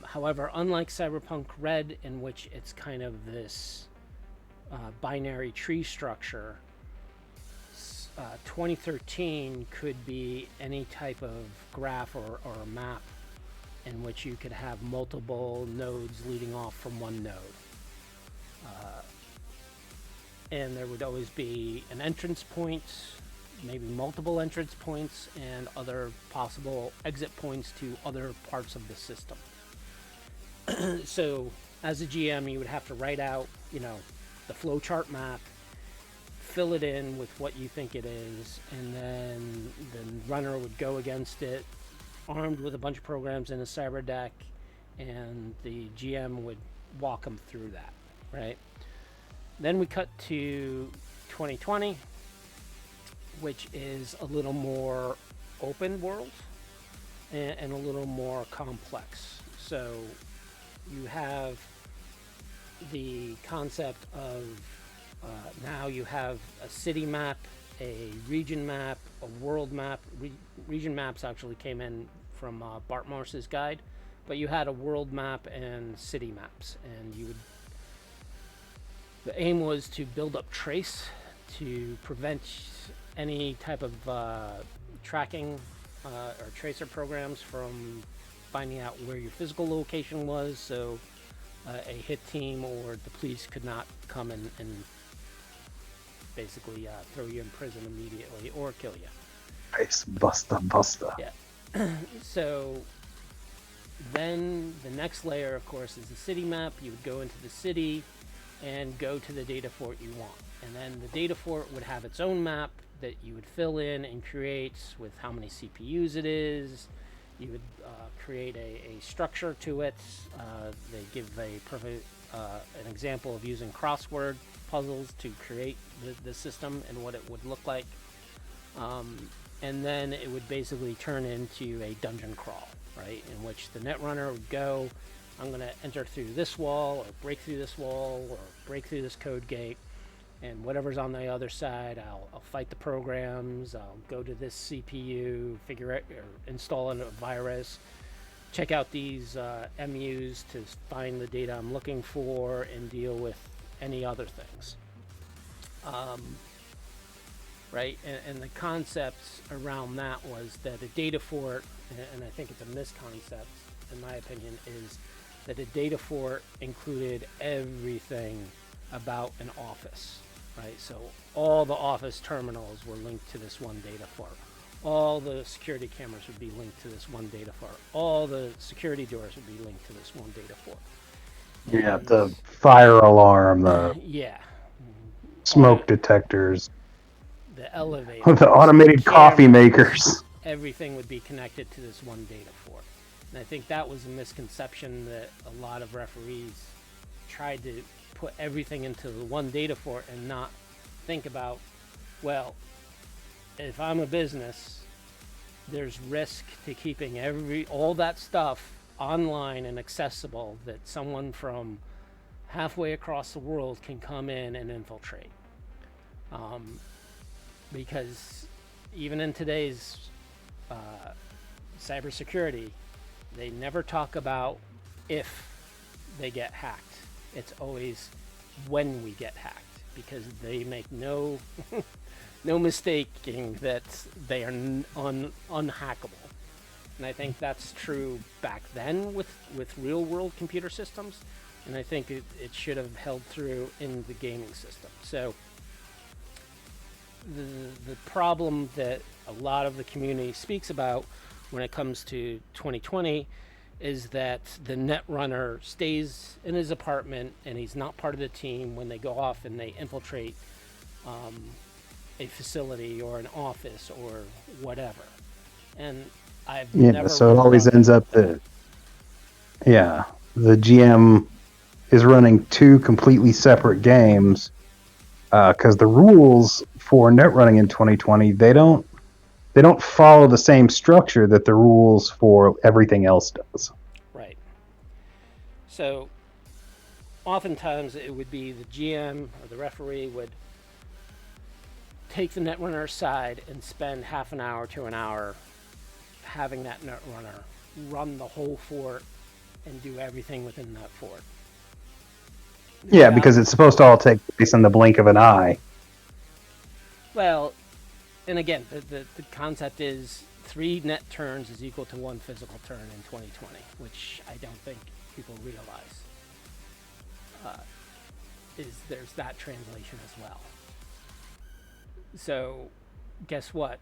However, unlike Cyberpunk Red, in which it's kind of this binary tree structure, 2013 could be any type of graph or a map in which you could have multiple nodes leading off from one node. And there would always be an entrance point, maybe multiple entrance points, and other possible exit points to other parts of the system. So as a GM, you would have to write out, the flowchart map, fill it in with what you think it is, and then the runner would go against it, armed with a bunch of programs in a cyber deck, and the GM would walk them through that, right? Then we cut to 2020, which is a little more open world and a little more complex. So you have the concept of now you have a city map, a region map, a world map. Region maps actually came in from Bart Morse's guide, but you had a world map and city maps, and the aim was to build up trace to prevent any type of tracking or tracer programs from finding out where your physical location was, so a hit team or the police could not come and basically throw you in prison immediately or kill you. Nice. Buster. Yeah. So then the next layer, of course, is the city map. You would go into the city and go to the data fort you want. And then the data fort would have its own map that you would fill in and create with how many CPUs it is. You would create a structure to it. They give a perfect an example of using crossword puzzles to create the system and what it would look like. And then it would basically turn into a dungeon crawl. right? In which the netrunner would go, I'm going to enter through this wall, or break through this wall, or break through this code gate, and whatever's on the other side, I'll fight the programs, I'll go to this CPU, figure out, or install a virus, check out these MUs to find the data I'm looking for, and deal with any other things. Right, and the concepts around that was that a data fort, and I think it's a misconcept, in my opinion, is that a data fort included everything about an office, right? So all the office terminals were linked to this one data fort. All the security cameras would be linked to this one data fort. All the security doors would be linked to this one data fort. Yeah, the fire alarm, the smoke detectors, the elevators, the automated coffee makers. Everything would be connected to this one data fort. And I think that was a misconception that a lot of referees tried to put everything into the one data fort and not think about, well, if I'm a business, there's risk to keeping all that stuff online and accessible that someone from halfway across the world can come in and infiltrate. Because even in today's cybersecurity, they never talk about if they get hacked. It's always when we get hacked, because they make no mistaking that they are unhackable. And I think that's true back then with real world computer systems, and I think it should have held through in the gaming system. So the problem that a lot of the community speaks about when it comes to 2020 is that the netrunner stays in his apartment and he's not part of the team when they go off and they infiltrate a facility or an office or whatever. And I've never so it always ends up that the GM is running two completely separate games, because the rules for netrunning in 2020, they don't follow the same structure that the rules for everything else does. Right. So oftentimes it would be the GM or the referee would take the netrunner aside and spend half an hour to an hour having that netrunner run the whole fort and do everything within that fort. Yeah, because it's supposed to all take place in the blink of an eye. Well, and again, the concept is 3 net turns is equal to 1 physical turn in 2020, which I don't think people realize. There's that translation as well. So, guess what?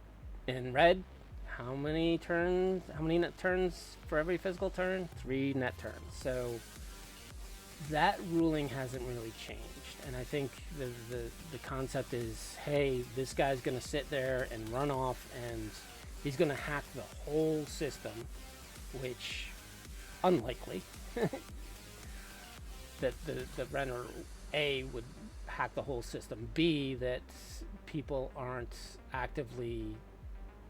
In red, how many net turns for every physical turn? 3 net turns. So that ruling hasn't really changed. And I think the concept is, hey, this guy's going to sit there and run off and he's going to hack the whole system, which, unlikely, that the runner, A, would hack the whole system, B, that people aren't actively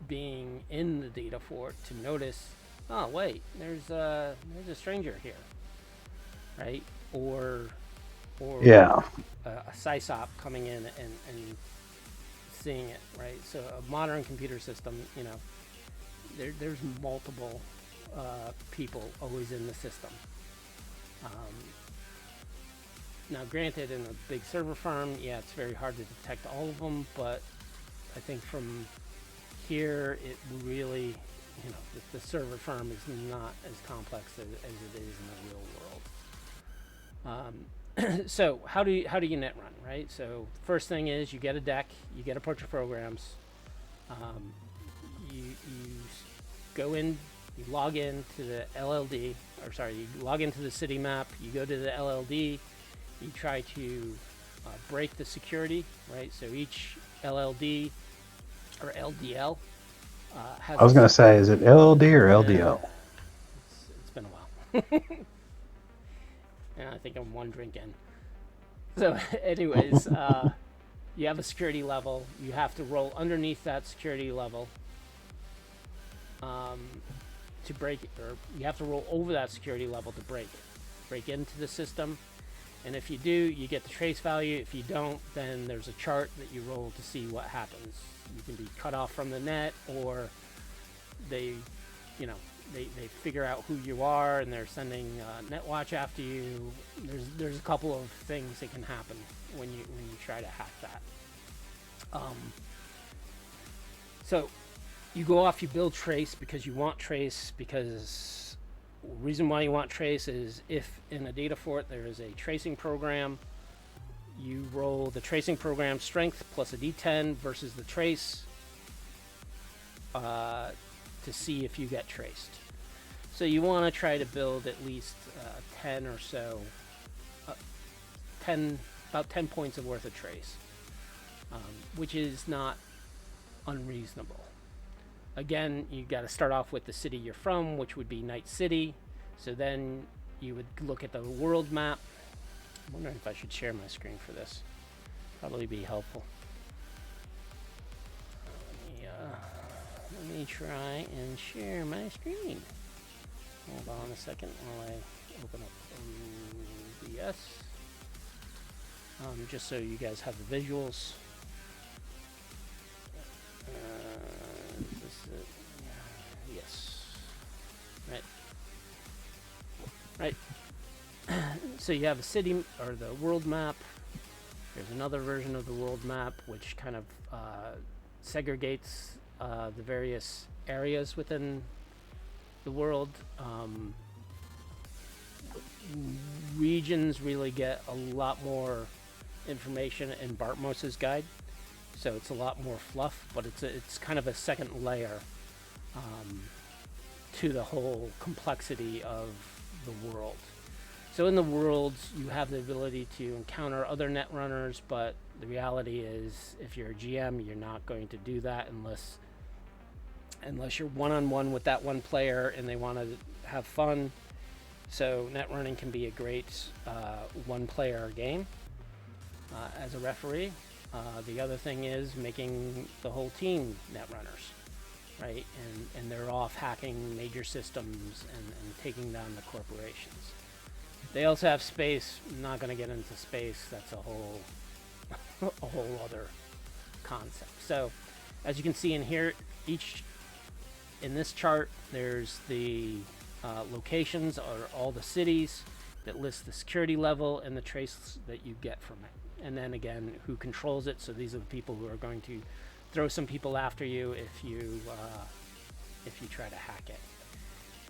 being in the data fort to notice, oh, wait, there's a stranger here, right? Or a SysOp coming in and seeing it, right? So a modern computer system, there's multiple people always in the system. Now, granted, in a big server farm, it's very hard to detect all of them, but I think from here, it really, the server farm is not as complex as it is in the real world. So how do you net run, right? So first thing is you get a deck, you get a bunch of programs, you go in, you log in to the LLD, you log into the city map, you go to the LLD, you try to break the security, right? So each LLD or LDL has... I was going to say, is it LLD or LDL? It's been a while. And I think I'm one drink in. So anyways, you have a security level. You have to roll underneath that security level. to break it, or you have to roll over that security level to break into the system. And if you do, you get the trace value. If you don't, then there's a chart that you roll to see what happens. You can be cut off from the net, or they figure out who you are and they're sending Netwatch after you. There's a couple of things that can happen when you try to hack that. So you go off, you build trace because you want trace, because the reason why you want trace is if in a data fort there is a tracing program, you roll the tracing program strength plus a d10 versus the trace to see if you get traced. So you want to try to build at least 10 or so, about 10 points of worth of trace, which is not unreasonable. Again, you got to start off with the city you're from, which would be Night City. So then you would look at the world map. I'm wondering if I should share my screen for this. Probably be helpful. Let me try and share my screen. Hold on a second while I open up OBS. Just so you guys have the visuals. Is this it? Yes. Right. So you have a city or the world map. There's another version of the world map which kind of segregates the various areas within the world. Regions really get a lot more information in Bartmoss's guide, so it's a lot more fluff, but it's kind of a second layer to the whole complexity of the world. So in the worlds, you have the ability to encounter other netrunners, but the reality is, if you're a GM, you're not going to do that unless you're one-on-one with that one player and they want to have fun. So netrunning can be a great one-player game as a referee. The other thing is making the whole team netrunners, right? And they're off hacking major systems and taking down the corporations. They also have space. I'm not going to get into space. That's a whole other concept. So as you can see in here, in this chart, there's the locations or all the cities that list the security level and the trace that you get from it. And then again, who controls it. So these are the people who are going to throw some people after you if you try to hack it.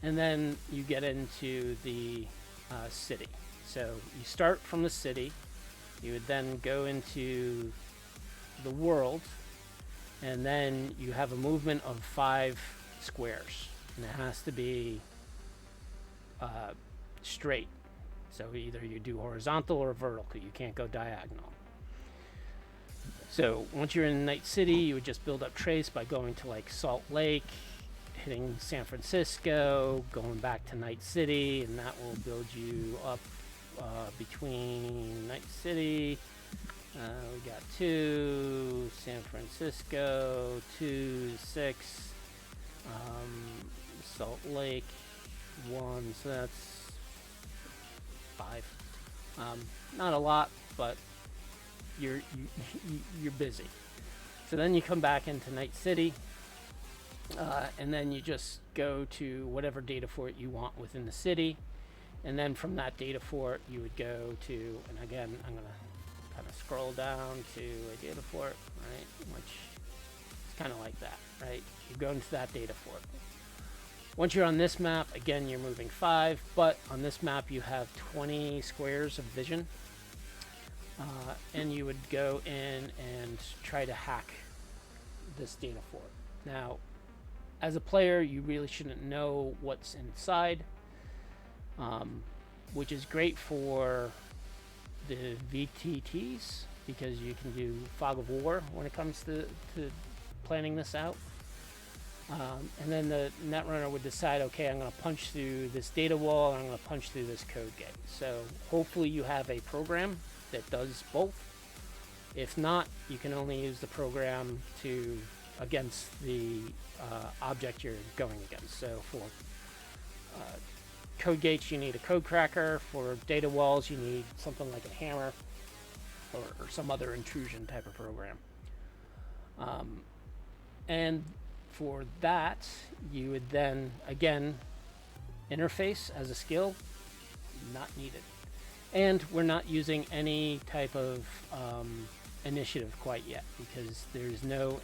And then you get into the city. So you start from the city. You would then go into the world, and then you have a movement of 5 squares, and it has to be straight. So either you do horizontal or vertical. You can't go diagonal. So once you're in Night City, you would just build up trace by going to like Salt Lake, hitting San Francisco, going back to Night City, and that will build you up between Night City. We got 2, San Francisco, 2, 6, Salt Lake, 1, so that's 5. Not a lot, but you're busy. So then you come back into Night City, and then you just go to whatever data fort you want within the city, and then from that data fort you would go to, and again I'm gonna kind of scroll down to a data fort, right, which is kind of like that, right? You go into that data fort. Once you're on this map, again you're moving 5, but on this map you have 20 squares of vision, and you would go in and try to hack this data fort. Now, as a player, you really shouldn't know what's inside, which is great for the VTTs because you can do fog of war when it comes to planning this out. And then the netrunner would decide, okay, I'm going to punch through this data wall and I'm going to punch through this code gate. So hopefully you have a program that does both. If not, you can only use the program against the object you're going against. So for code gates, you need a code cracker. For data walls, you need something like a hammer or some other intrusion type of program. And for that, you would then, again, interface as a skill, not needed. And we're not using any type of initiative quite yet, because there's no,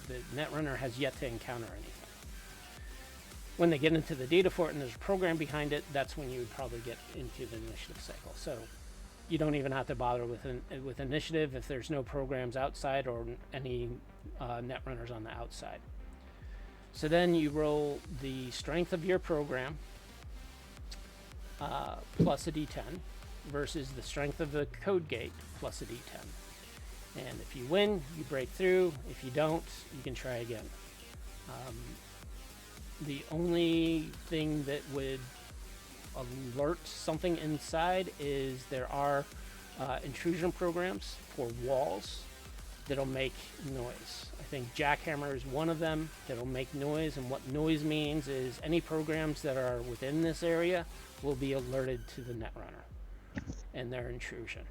the Netrunner has yet to encounter anything. When they get into the data fort and there's a program behind it, that's when you would probably get into the initiative cycle. So you don't even have to bother with initiative if there's no programs outside or any Netrunners on the outside. So then you roll the strength of your program plus a d10 versus the strength of the code gate plus a d10. And if you win, you break through. If you don't, you can try again. The only thing that would alert something inside is there are intrusion programs for walls that'll make noise. I think Jackhammer is one of them that'll make noise, and what noise means is any programs that are within this area will be alerted to the Netrunner and their intrusion.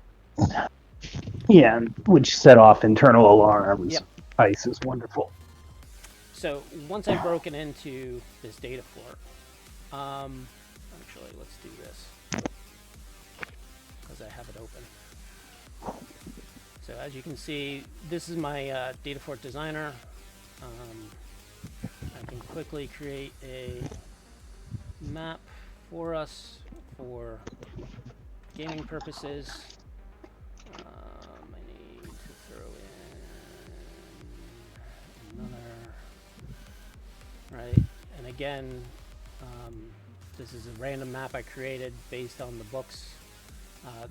Yeah, which set off internal alarms. Yep. ICE is wonderful. So once I've broken into this data fort, actually let's do this because I have it open. So as you can see, this is my data fort designer. I can quickly create a map for us for gaming purposes. I need to throw in another. Right, and again, this is a random map I created based on the books.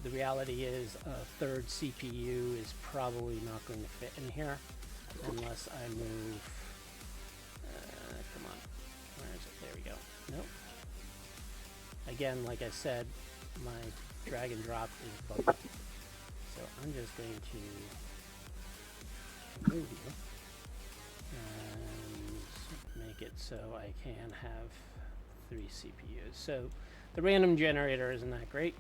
The reality is a third CPU is probably not going to fit in here unless I move. Come on, where is it? There we go. Nope. Again, like I said, my drag and drop is buggy, so I'm just going to move you and make it so I can have 3 CPUs. So the random generator isn't that great.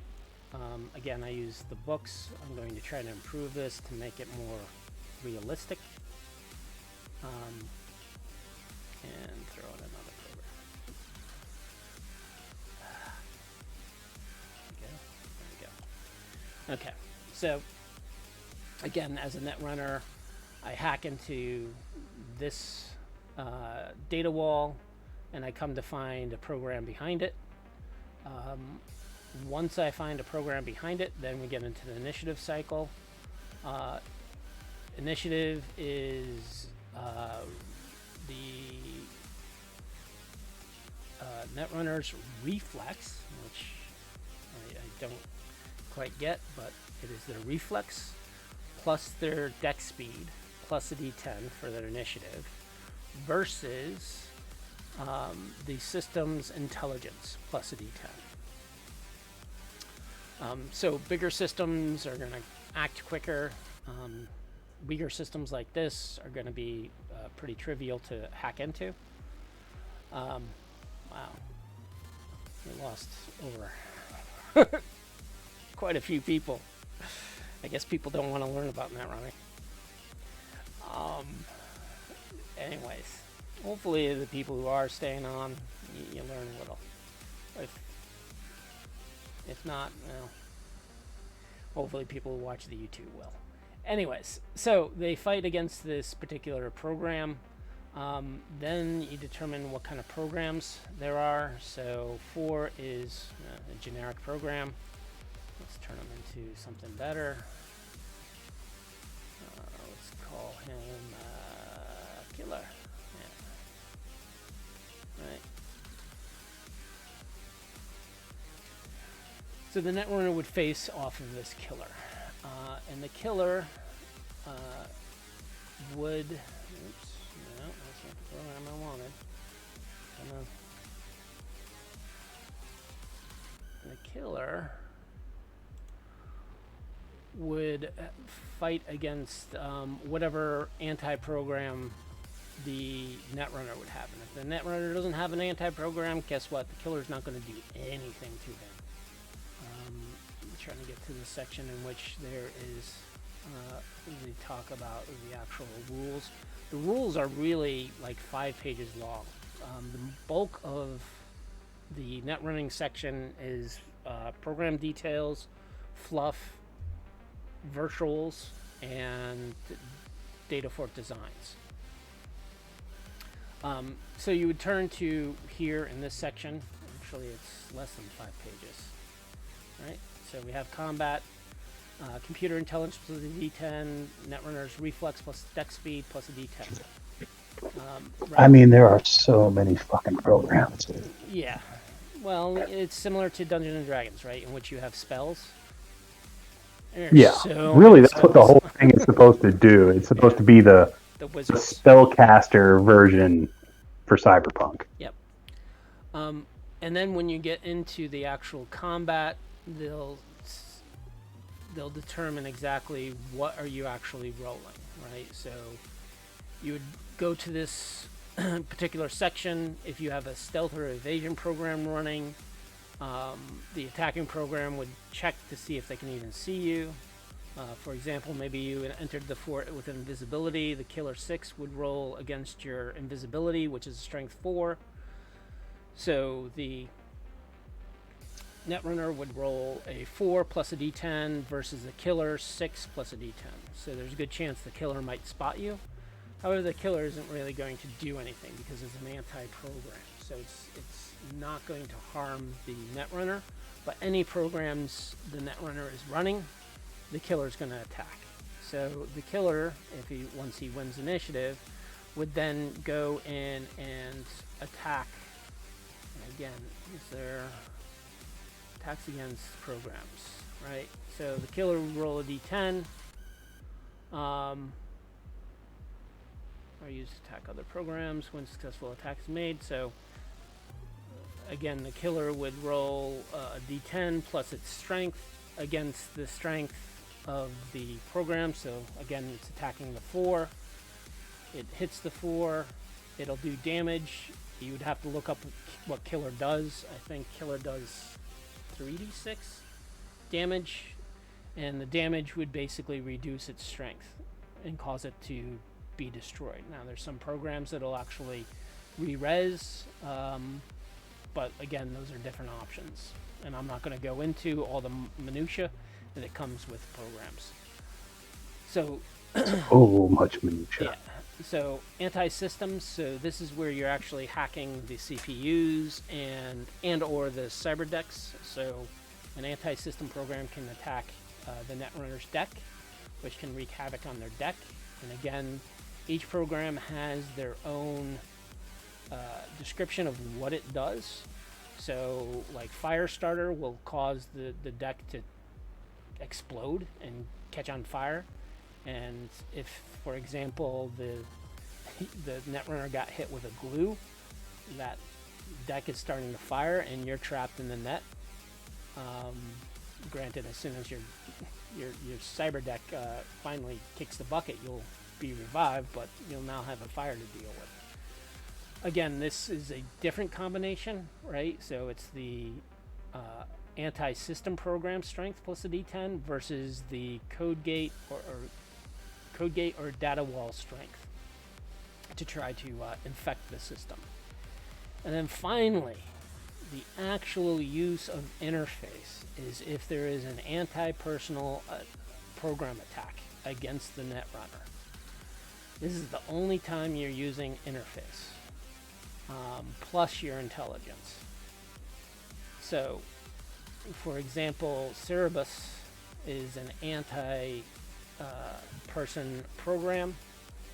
Again, I use the books. I'm going to try to improve this to make it more realistic. And throw in another program. There we go. Okay, so again, as a Netrunner, I hack into this data wall, and I come to find a program behind it. Once I find a program behind it, then we get into the initiative cycle. Initiative is the Netrunner's reflex, which I don't quite get, but it is their reflex, plus their dex speed, plus a d10 for their initiative, versus the system's intelligence, plus a d10. So bigger systems are going to act quicker. Weaker systems like this are going to be pretty trivial to hack into. Wow. We lost over quite a few people. I guess people don't want to learn about Netrunning. Anyways, hopefully the people who are staying on, you learn a little. If not, well, hopefully people who watch the YouTube will. Anyways, so they fight against this particular program. Then you determine what kind of programs there are. So 4 is a generic program. Let's turn them into something better. Let's call him Killer. Yeah. Right. So the Netrunner would face off of this killer. And the killer would... Oops. No, that's not the program I wanted. Come on. The killer would fight against whatever anti-program the Netrunner would have. And if the Netrunner doesn't have an anti-program, guess what? The killer's not going to do anything to him. I'm trying to get to the section in which there is they talk about the actual rules. The rules are really like 5 pages long. The bulk of the Netrunning section is program details, fluff, virtuals, and data fort designs. So you would turn to here in this section. Actually, it's less than 5 pages. Right? So we have combat, computer intelligence plus a D10, Netrunner's reflex plus dex speed plus a D10. Right. I mean, there are so many fucking programs. Yeah. Well, it's similar to Dungeons and Dragons, right? In which you have spells. Yeah, really, that's what the whole thing is supposed to do. It's supposed to be the spellcaster version for Cyberpunk. Yep. And then when you get into the actual combat, they'll determine exactly what are you actually rolling, right? So you would go to this particular section if you have a stealth or evasion program running. The attacking program would check to see if they can even see you. For example, maybe you entered the fort with invisibility. The killer 6 would roll against your invisibility, which is a strength 4. So the Netrunner would roll a 4 plus a D10 versus the killer 6 plus a D10. So there's a good chance the killer might spot you. However, the killer isn't really going to do anything because it's an anti-program. So it's not going to harm the Netrunner, but any programs the Netrunner is running, the killer is going to attack. So the killer, once he wins initiative, would then go in and attack. And again, is there attacks against programs, right? So the killer would roll a D10. Or use to attack other programs when successful attack is made. So again, the killer would roll a D10 plus its strength against the strength of the program. So again, it's attacking the 4. It hits the 4. It'll do damage. You would have to look up what killer does. I think killer does 3d6 damage, and the damage would basically reduce its strength and cause it to be destroyed. Now there's some programs that'll actually re-res, but again, those are different options, and I'm not going to go into all the minutia that comes with programs. So much minutia. Yeah. So anti-systems, so this is where you're actually hacking the CPUs and or the cyber decks. So an anti-system program can attack the Netrunner's deck, which can wreak havoc on their deck. And again, each program has their own description of what it does. So like Firestarter will cause the deck to explode and catch on fire. And if, for example, the Netrunner got hit with a glue, that deck is starting to fire and you're trapped in the net. Granted, as soon as your cyber deck finally kicks the bucket, you'll be revived, but you'll now have a fire to deal with. Again, this is a different combination, right? So it's the anti-system program strength plus a D10 versus the code gate or data wall strength to try to infect the system. And then finally, the actual use of interface is if there is an anti-personal program attack against the Netrunner. This is the only time you're using interface, plus your intelligence. So, for example, Cerebus is an anti person program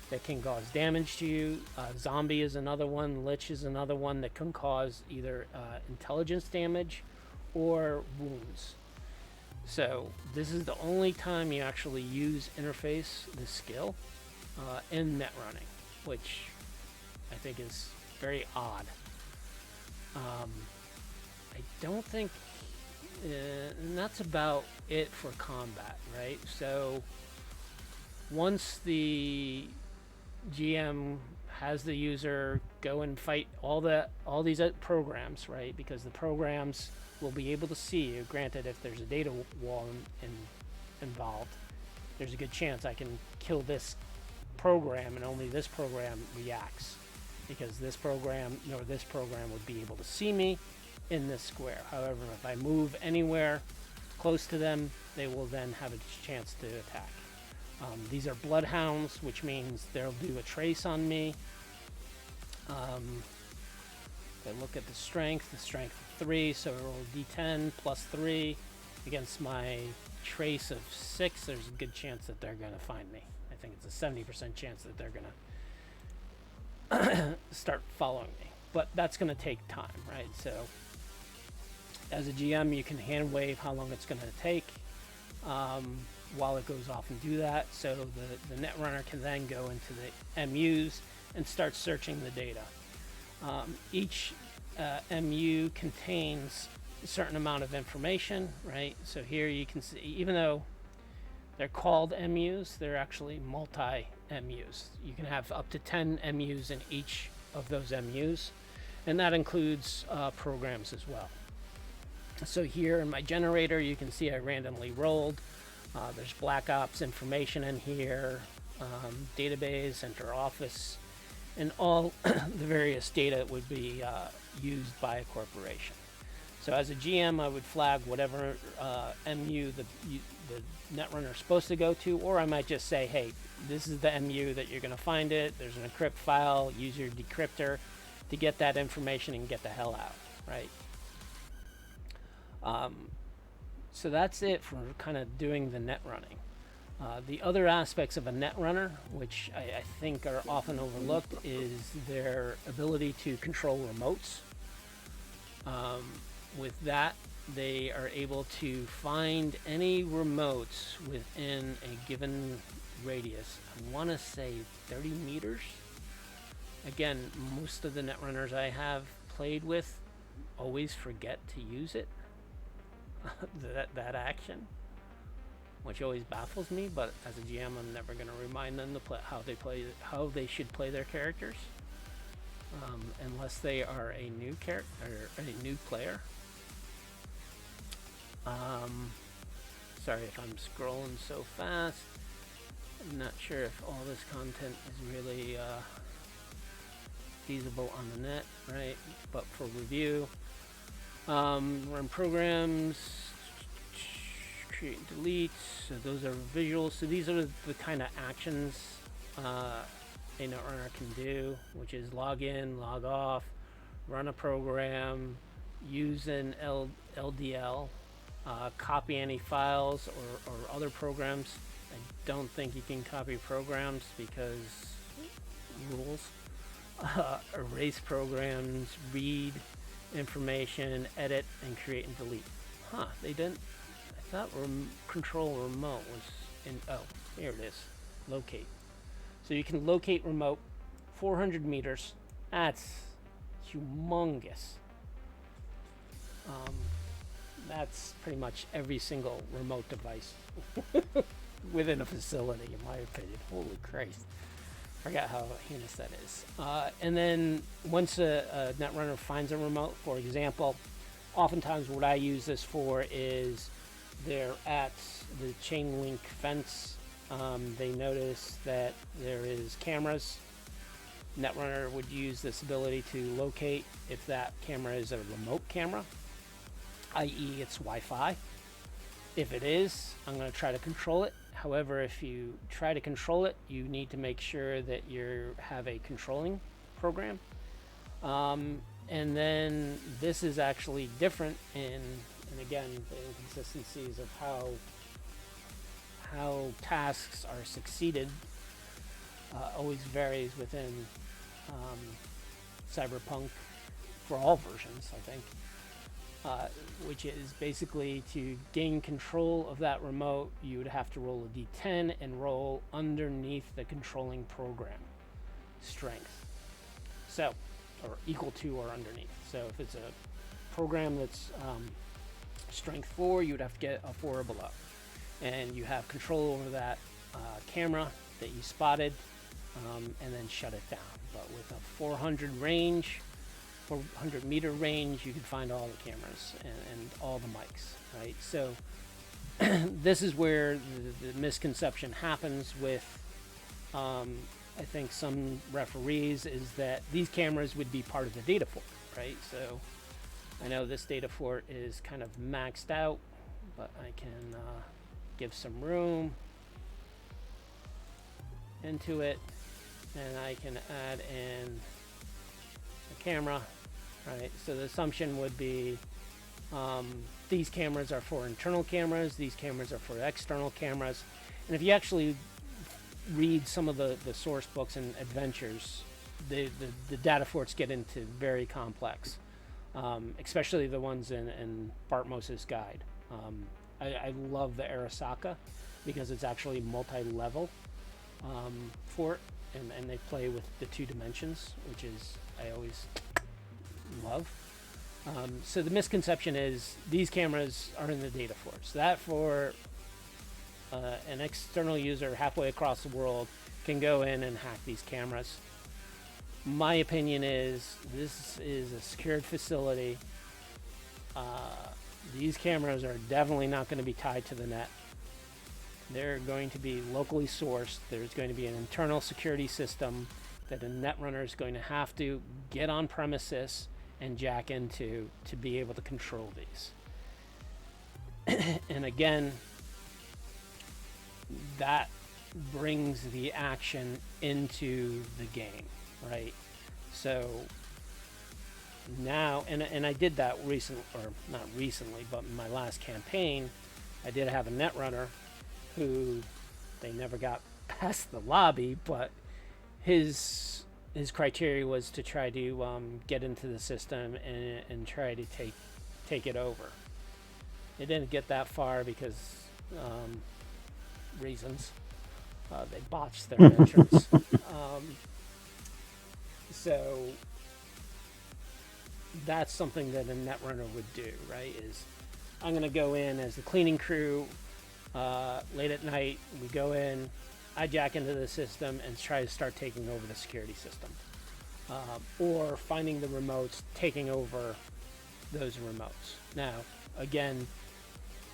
that can cause damage to you. Zombie is another one. Lich is another one that can cause either intelligence damage or wounds. So this is the only time you actually use interface, this skill, in Netrunning, which I think is very odd. I don't think, and that's about it for combat, right? So once the GM has the user go and fight all these programs, right? Because the programs will be able to see you. Granted, if there's a data wall involved, there's a good chance I can kill this program and only this program reacts, because this program nor this program would be able to see me in this square. However, if I move anywhere close to them, they will then have a chance to attack. These are bloodhounds, which means they'll do a trace on me. If I look at the strength of 3, so I roll d10 plus 3 against my trace of 6, there's a good chance that they're going to find me. I think it's a 70% chance that they're going to start following me. But that's going to take time, right? So as a GM, you can hand wave how long it's going to take while it goes off and do that. So the Netrunner can then go into the MUs and start searching the data. Each MU contains a certain amount of information, right? So here you can see, even though they're called MUs, they're actually multi-MUs. You can have up to 10 MUs in each of those MUs, and that includes programs as well. So here in my generator, you can see I randomly rolled. There's Black Ops information in here, database, enter office, and all the various data that would be used by a corporation. So as a GM, I would flag whatever MU the Netrunner is supposed to go to, or I might just say, hey, this is the MU that you're going to find it. There's an encrypt file. Use your decryptor to get that information and get the hell out, right? So that's it for kind of doing the net running. The other aspects of a Netrunner, which I think are often overlooked, is their ability to control remotes. With that, they are able to find any remotes within a given radius. I want to say 30 meters. Again, most of the Netrunners I have played with always forget to use it. that action, which always baffles me, but as a GM I'm never going to remind them to play how they should play their characters, unless they are a new character or a new player. Sorry if I'm scrolling so fast. I'm not sure if all this content is really feasible on the net, right? But for review, run programs, create and delete. So those are visuals. So these are the kind of actions a Netrunner can do, which is log in, log off, run a program, use an LDL, copy any files or other programs. I don't think you can copy programs because rules. Erase programs, read information, edit, and create and delete. They didn't. I thought control remote was in. Oh, here it is. Locate. So you can locate remote 400 meters. That's humongous. That's pretty much every single remote device within a facility, in my opinion. Holy Christ. Forgot how heinous that is. And then once a Netrunner finds a remote, for example, oftentimes what I use this for is they're at the chain link fence. They notice that there is cameras. Netrunner would use this ability to locate if that camera is a remote camera, i.e. it's Wi-Fi. If it is, I'm going to try to control it. However, if you try to control it, you need to make sure that you have a controlling program. And then this is actually different and again, the inconsistencies of how tasks are succeeded always varies within Cyberpunk for all versions, I think. Which is basically to gain control of that remote, you would have to roll a d10 and roll underneath the controlling program strength. So, or equal to or underneath. So if it's a program that's strength 4, you would have to get a 4 or below. And you have control over that camera that you spotted, and then shut it down. but with a 400 meter range, you can find all the cameras and all the mics, right? So this is where the misconception happens with, I think, some referees, is that these cameras would be part of the data fort, right? So I know this data fort is kind of maxed out, but I can give some room into it, and I can add in a camera, right? So the assumption would be these cameras are for internal cameras, these cameras are for external cameras. And if you actually read some of the source books and adventures, the data forts get into very complex, especially the ones in Bartmos's guide. I love the Arasaka because it's actually multi-level fort, and they play with the 2 dimensions, which is I always love. So the misconception is these cameras are in the data fort. So that for an external user halfway across the world can go in and hack these cameras. My opinion is this is a secured facility. These cameras are definitely not going to be tied to the net. They're going to be locally sourced. There's going to be an internal security system that a netrunner is going to have to get on premises and jack into to be able to control these. And again, that brings the action into the game, right? So now, and I did that recently, or not recently, but in my last campaign, I did have a netrunner who they never got past the lobby, but his criteria was to try to get into the system and try to take it over. It didn't get that far because reasons. They botched their entrance. So that's something that a netrunner would do, right? Is I'm going to go in as the cleaning crew late at night. We go in, I jack into the system and try to start taking over the security system. Or finding the remotes, taking over those remotes. Now, again,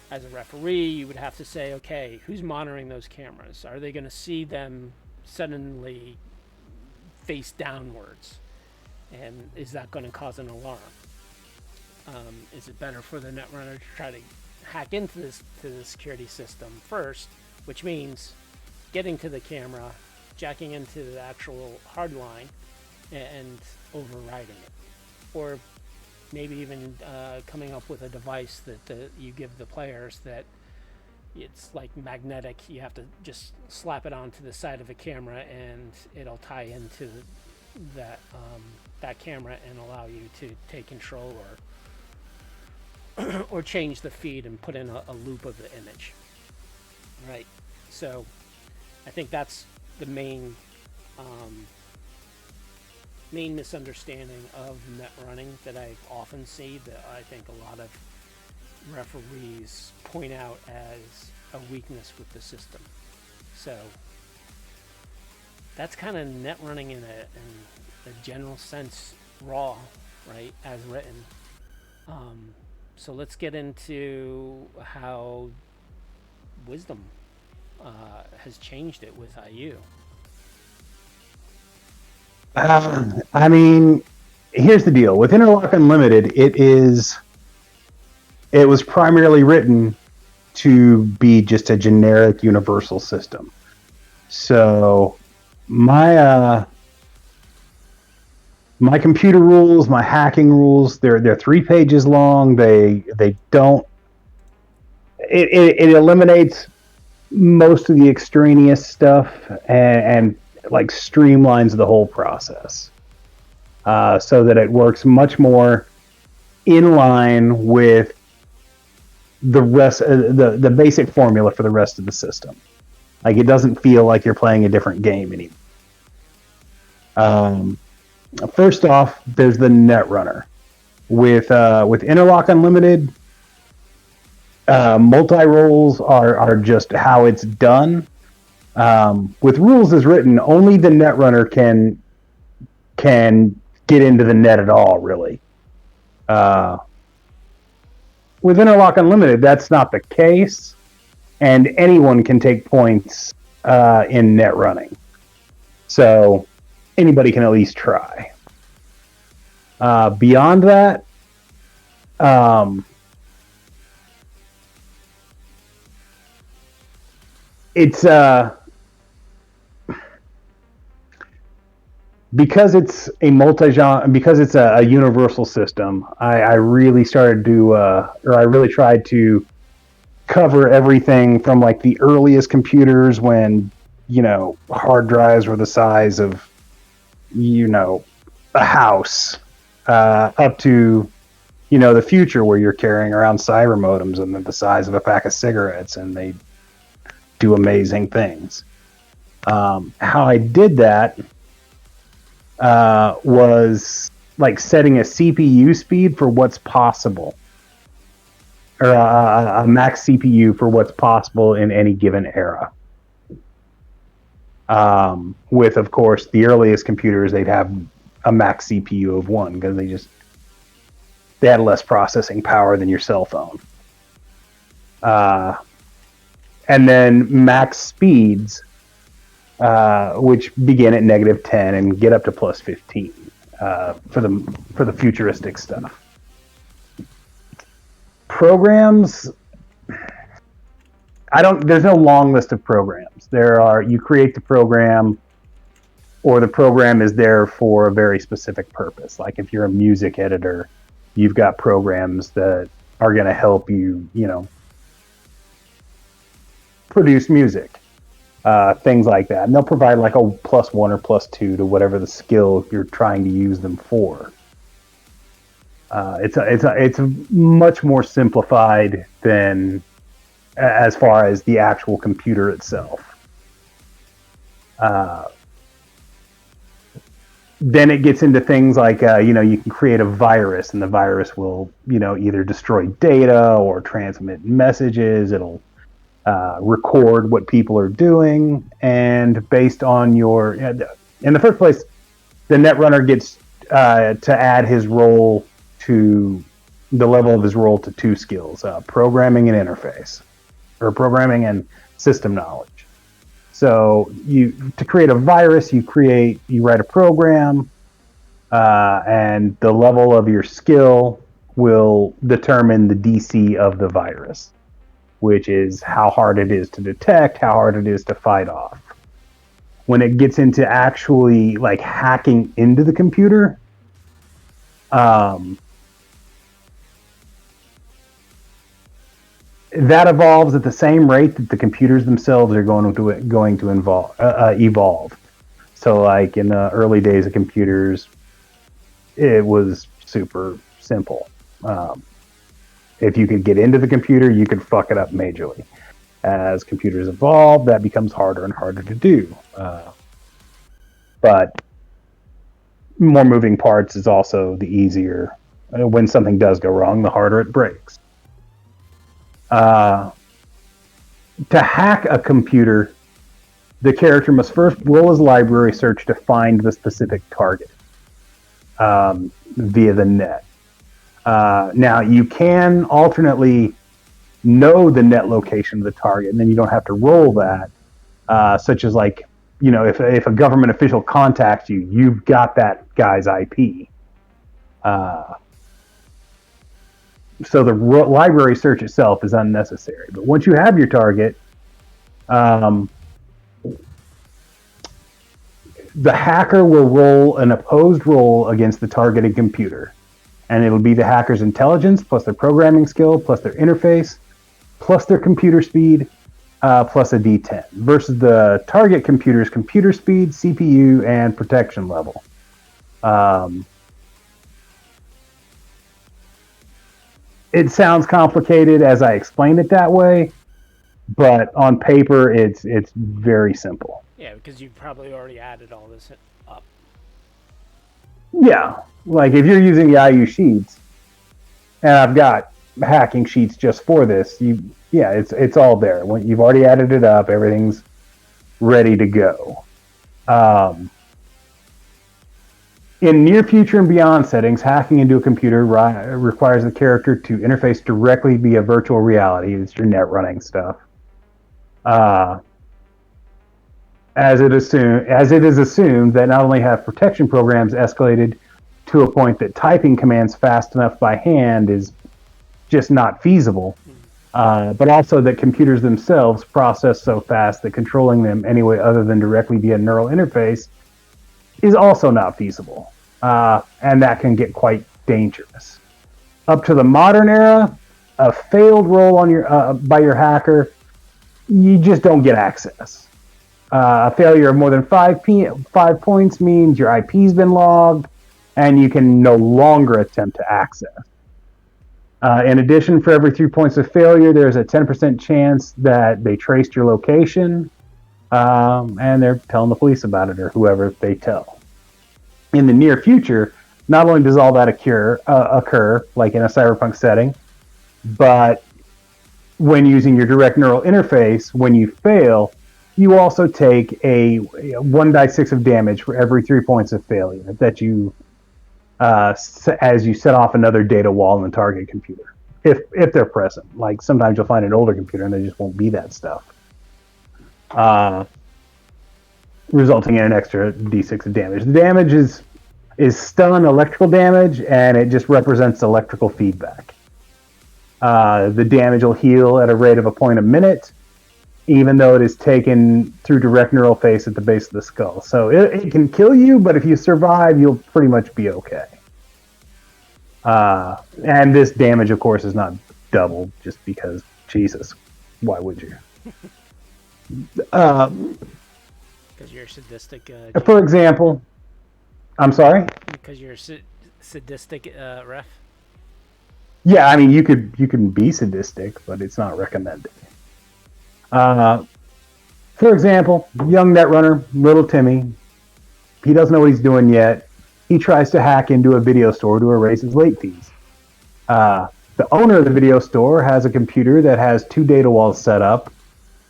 as a referee, you would have to say, okay, who's monitoring those cameras? Are they going to see them suddenly face downwards? And is that going to cause an alarm? Is it better for the netrunner to try to hack into the security system first, which means getting to the camera, jacking into the actual hard line, and overriding it? Or maybe even coming up with a device that you give the players that it's like magnetic. You have to just slap it onto the side of a camera and it'll tie into that camera and allow you to take control or change the feed and put in a loop of the image. Right. So I think that's the main misunderstanding of net running that I often see, that I think a lot of referees point out as a weakness with the system. So that's kind of net running in a general sense, raw, right, as written. So let's get into how Wisdom has changed it with IU. I mean, here's the deal. With Interlock Unlimited, it was primarily written to be just a generic universal system. So my computer rules, my hacking rules, they're 3 pages long. They don't. It eliminates most of the extraneous stuff and like streamlines the whole process, so that it works much more in line with the rest, the basic formula for the rest of the system. Like, it doesn't feel like you're playing a different game anymore. First off, there's the Netrunner. With Interlock Unlimited, multi-roles are just how it's done. With rules as written, only the Netrunner can can get into the net at all, really. With Interlock Unlimited, that's not the case, and anyone can take points in net running. So anybody can at least try. Beyond that, it's because it's a multi-genre, because it's a universal system. I really tried to cover everything from like the earliest computers when, hard drives were the size of, a house, up to, the future where you're carrying around cyber modems and they're the size of a pack of cigarettes and they do amazing things. How I did that was like setting a CPU speed for what's possible, or a max CPU for what's possible in any given era. With, of course, the earliest computers, they'd have a max CPU of 1 because they had less processing power than your cell phone. And then max speeds, which begin at -10 and get up to +15 for the futuristic stuff. Programs, there's no long list of programs. You create the program, or the program is there for a very specific purpose. Like if you're a music editor, you've got programs that are going to help you, produce music. Things like that. And they'll provide like a +1 or +2 to whatever the skill you're trying to use them for. It's much more simplified than as far as the actual computer itself. Then it gets into things like, you can create a virus, and the virus will, either destroy data or transmit messages. It'll record what people are doing, and based on in the first place, the netrunner gets to add his role to the level of his role to 2 skills: programming and interface, or programming and system knowledge. So to create a virus, you write a program, and the level of your skill will determine the DC of the virus, which is how hard it is to detect, how hard it is to fight off. When it gets into actually like hacking into the computer, that evolves at the same rate that the computers themselves are going to evolve. So like in the early days of computers, it was super simple. If you could get into the computer, you could fuck it up majorly. As computers evolve, that becomes harder and harder to do. But more moving parts is also the easier. When something does go wrong, the harder it breaks. To hack a computer, the character must first roll his library search to find the specific target via the net. Now, you can alternately know the net location of the target, and then you don't have to roll that, such as like, if a government official contacts you, you've got that guy's IP. So the library search itself is unnecessary. But once you have your target, the hacker will roll an opposed roll against the targeted computer. And it'll be the hacker's intelligence, plus their programming skill, plus their interface, plus their computer speed, plus a D10, versus the target computer's computer speed, CPU, and protection level. It sounds complicated as I explain it that way, but on paper, it's very simple. Yeah, because you've probably already added all this up. Yeah, like if you're using the IU sheets, and I've got hacking sheets just for this, it's all there. When you've already added it up, everything's ready to go. In near future and beyond settings, hacking into a computer requires the character to interface directly via virtual reality. It's your net running stuff. As it is assumed that not only have protection programs escalated to a point that typing commands fast enough by hand is just not feasible, but also that computers themselves process so fast that controlling them any way other than directly via neural interface is also not feasible, and that can get quite dangerous. Up to the modern era, a failed roll on your by your hacker, you just don't get access. A failure of more than 5 points means your IP's been logged, and you can no longer attempt to access. In addition, for every 3 points of failure, there's a 10% chance that they traced your location, and they're telling the police about it or whoever they tell. In the near future, not only does all that occur, like in a cyberpunk setting, but when using your direct neural interface, when you fail, you also take a 1d6 of damage for every 3 points of failure that you, as you set off another data wall in the target computer, if they're present. Like sometimes you'll find an older computer and there just won't be that stuff, resulting in an extra d6 of damage. The damage is stun electrical damage, and it just represents electrical feedback. The damage will heal at a rate of a point a minute, even though it is taken through direct neural face at the base of the skull. So it can kill you, but if you survive, you'll pretty much be okay. And this damage, of course, is not doubled, just because, Jesus, why would you? Because you're sadistic. For example, I'm sorry? Because you're sadistic, ref? Yeah, I mean, you can be sadistic, but it's not recommended. For example, young netrunner, little Timmy, he doesn't know what he's doing yet. He tries to hack into a video store to erase his late fees. The owner of the video store has a computer that has 2 data walls set up,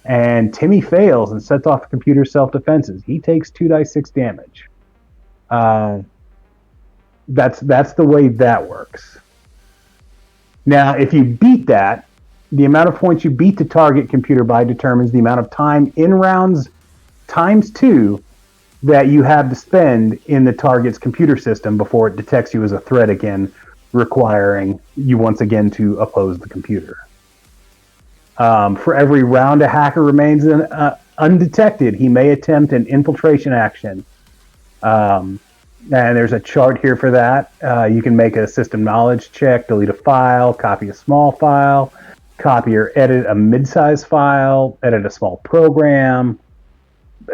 and Timmy fails and sets off the computer's self-defenses. He takes 2d6 damage. That's the way that works. Now, if you beat that, the amount of points you beat the target computer by determines the amount of time in rounds times 2 that you have to spend in the target's computer system before it detects you as a threat again, requiring you once again to oppose the computer. For every round a hacker remains undetected, he may attempt an infiltration action. And there's a chart here for that. You can make a system knowledge check, delete a file, copy a small file, copy or edit a mid-size file, edit a small program,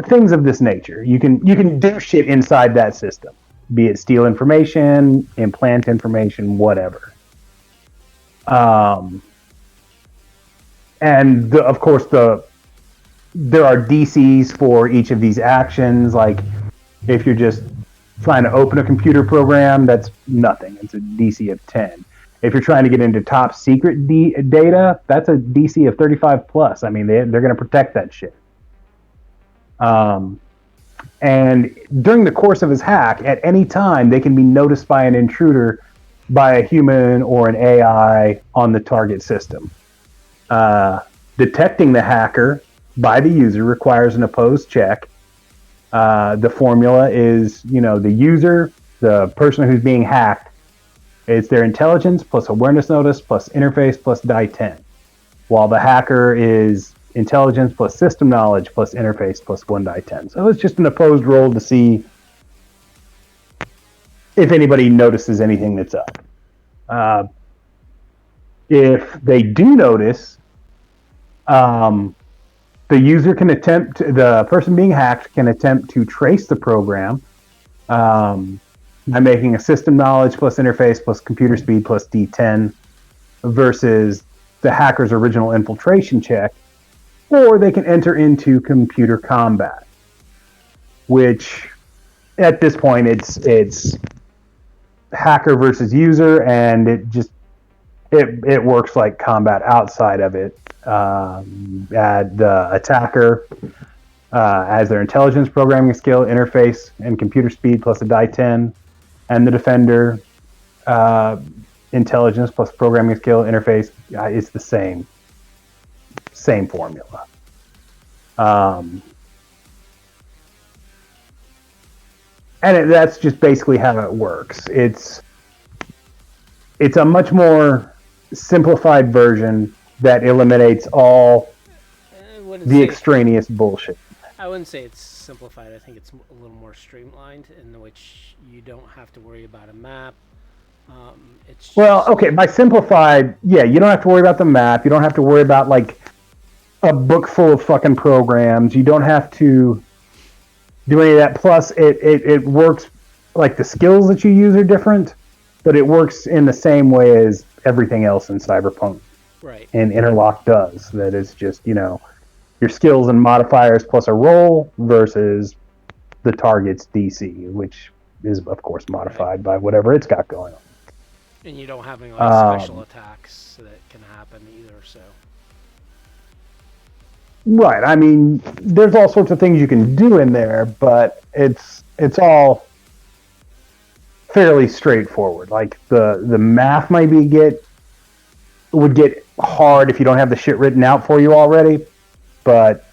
things of this nature. You can do shit inside that system, be it steal information, implant information, whatever. And of course, there are DCs for each of these actions. Like if you're just trying to open a computer program, that's nothing. It's a DC of 10. If you're trying to get into top secret data, that's a DC of 35 plus. I mean, they're going to protect that shit. And during the course of his hack, at any time, they can be noticed by an intruder, by a human or an AI on the target system. Detecting the hacker by the user requires an opposed check. The formula is, the user, the person who's being hacked, it's their intelligence plus awareness notice plus interface plus die 10. While the hacker is intelligence plus system knowledge plus interface plus 1 die 10. So it's just an opposed roll to see if anybody notices anything that's up. If they do notice, the person being hacked can attempt to trace the program by making a system knowledge plus interface plus computer speed plus D10 versus the hacker's original infiltration check, or they can enter into computer combat, which at this point it's hacker versus user, and it works like combat outside of it. The attacker as their intelligence, programming skill, interface, and computer speed plus a die 10. and the defender, intelligence plus programming skill interface, it's the same formula. And that's just basically how it works. It's a much more simplified version that eliminates all the extraneous bullshit. I wouldn't say it's simplified. I think it's a little more streamlined, in which you don't have to worry about a map. It's just... Well, okay, by simplified, yeah, you don't have to worry about the map. You don't have to worry about like a book full of fucking programs. You don't have to do any of that. Plus, it works, like the skills that you use are different, but it works in the same way as everything else in Cyberpunk. Right. And Interlock does. That is just, your skills and modifiers plus a roll versus the target's DC, which is, of course, modified by whatever it's got going on. And you don't have any special attacks that can happen either, so... Right. I mean, there's all sorts of things you can do in there, but it's all fairly straightforward. Like the math would get hard if you don't have the shit written out for you already, but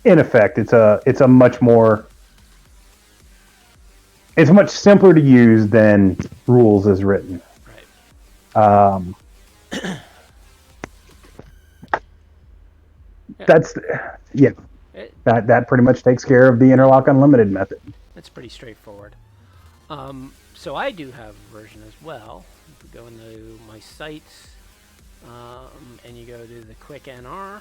in effect, it's much simpler to use than rules as written. Right. That pretty much takes care of the Interlock Unlimited method. It's pretty straightforward. So I do have a version as well. If you go into my site, and you go to the quick NR,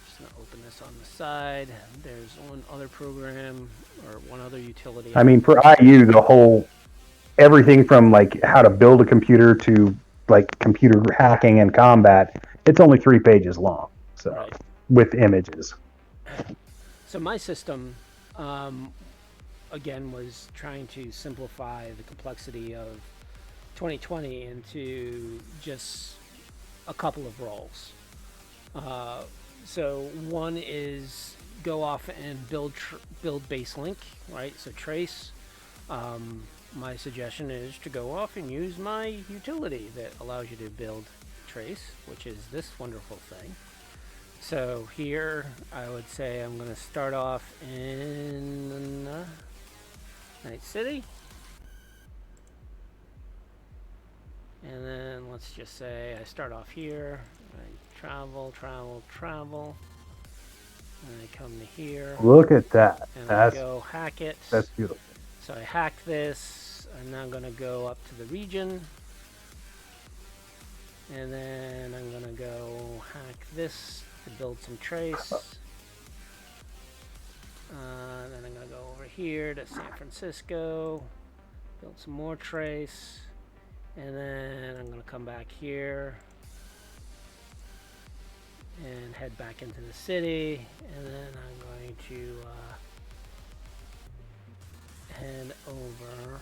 just gonna open this on the side. There's one other program or one other utility. I mean, for IU, everything from like how to build a computer to like computer hacking and combat, it's only 3 pages long. So right. With images. So my system, again, was trying to simplify the complexity of 2020 into just a couple of roles. So one is go off and build base link, right? So trace. My suggestion is to go off and use my utility that allows you to build trace, which is this wonderful thing. So here I would say I'm going to start off in Night City. And then let's just say I start off here. I travel. And I come to here. Look at that. And I go hack it. That's beautiful. So I hack this. I'm now going to go up to the region. And then I'm going to go hack this to build some trace. Then I'm going to go over here to San Francisco. Build some more trace. And then I'm going to come back here. And head back into the city. And then I'm going to head over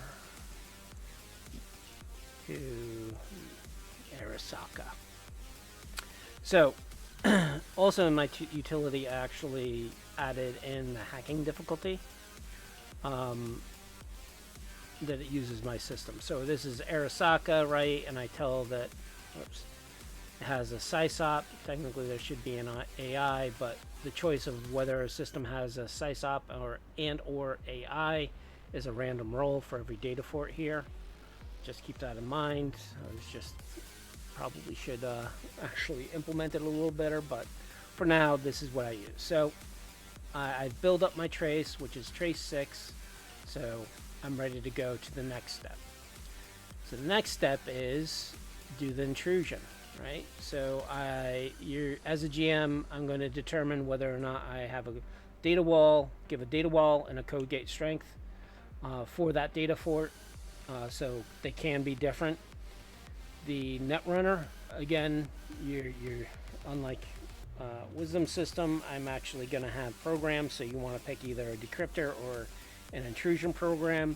to Arasaka. So, also in my utility, I actually added in the hacking difficulty that it uses my system. So this is Arasaka, right? And I tell that, oops, it has a SysOp. Technically, there should be an AI, but the choice of whether a system has a SysOp or AI is a random roll for every data fort here. Just keep that in mind. I was just probably should actually implement it a little better, but for now, this is what I use. So I build up my trace, which is trace 6. So I'm ready to go to the next step. So the next step is do the intrusion, right? So as a GM, I'm going to determine whether or not I have a data wall, give a data wall and a code gate strength for that data fort. So they can be different. The Netrunner, again, you're unlike Wisdom System, I'm actually going to have programs, so you want to pick either a decryptor or an intrusion program,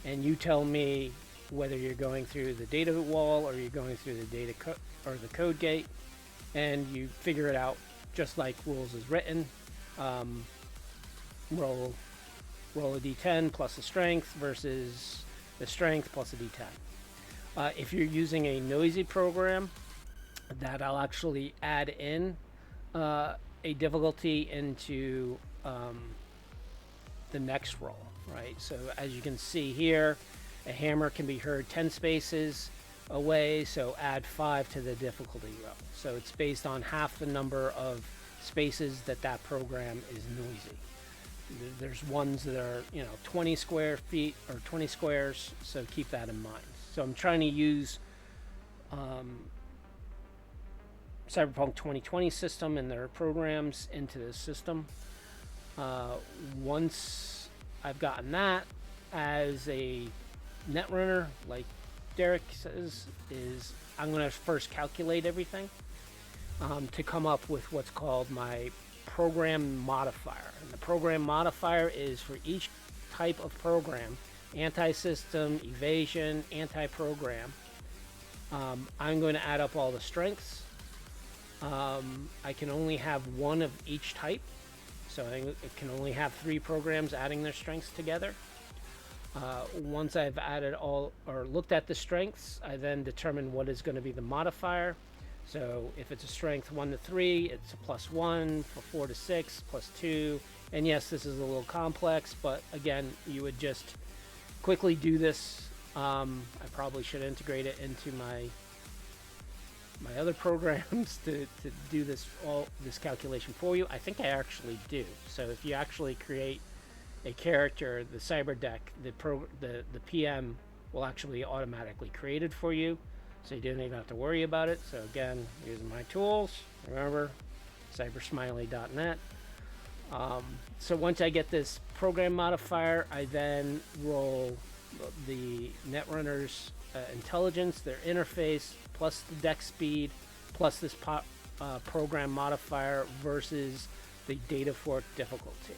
and you tell me whether you're going through the data wall or you're going through the data or the code gate, and you figure it out just like rules is written. Roll roll a d10 plus the strength versus the strength plus a d10. If you're using a noisy program, that I'll actually add in a difficulty into the next roll, right? So as you can see here, a hammer can be heard 10 spaces away, so add 5 to the difficulty roll. So it's based on half the number of spaces that program is noisy. There's ones that are, 20 square feet or 20 squares, so keep that in mind. So I'm trying to use Cyberpunk 2020 system and their programs into the system. Once I've gotten that as a netrunner, like Derek says, I'm going to first calculate everything to come up with what's called my program modifier. And the program modifier is for each type of program: anti-system, evasion, anti-program. I'm going to add up all the strengths. I can only have one of each type, so I can only have 3 programs adding their strengths together. Once I've added all or looked at the strengths, I then determine what is going to be the modifier. So if it's a strength 1 to 3, it's a +1, for 4 to 6, +2. And yes, this is a little complex, but again, you would just quickly do this. I probably should integrate it into my other programs to do this calculation for you. I think I actually do. So if you actually create a character, the cyber deck, the PM will actually automatically create it for you, so you don't even have to worry about it. So again, using my tools, remember, cybersmily.net. So once I get this program modifier, I then roll the Netrunner's intelligence, their interface, plus the deck speed, plus this program modifier versus the data fort difficulty.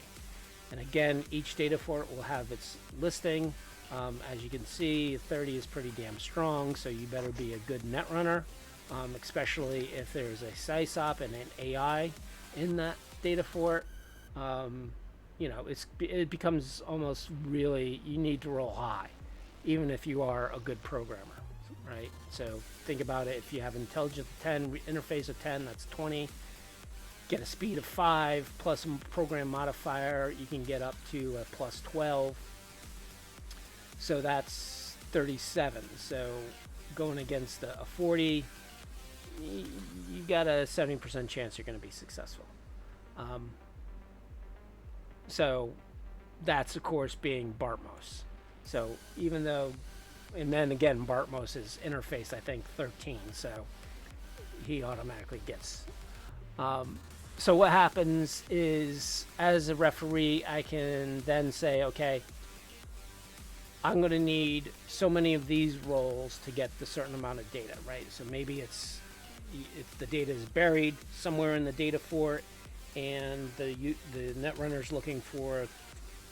And again, each data fort will have its listing. As you can see, 30 is pretty damn strong, so you better be a good netrunner, especially if there's a SysOp and an AI in that data fort. It becomes almost really, you need to roll high, even if you are a good programmer, right? So think about it. If you have intelligence 10, interface of 10, that's 20. Get a speed of 5 plus a program modifier, you can get up to a +12. So that's 37. So going against a 40, you got a 70% chance you're going to be successful. So that's, of course, being Bartmos. So even though, and then again, Bartmos is interface, I think, 13. So he automatically gets. So what happens is, as a referee, I can then say, okay, I'm going to need so many of these rolls to get the certain amount of data, right? So maybe if the data is buried somewhere in the data fort, and the netrunner's looking for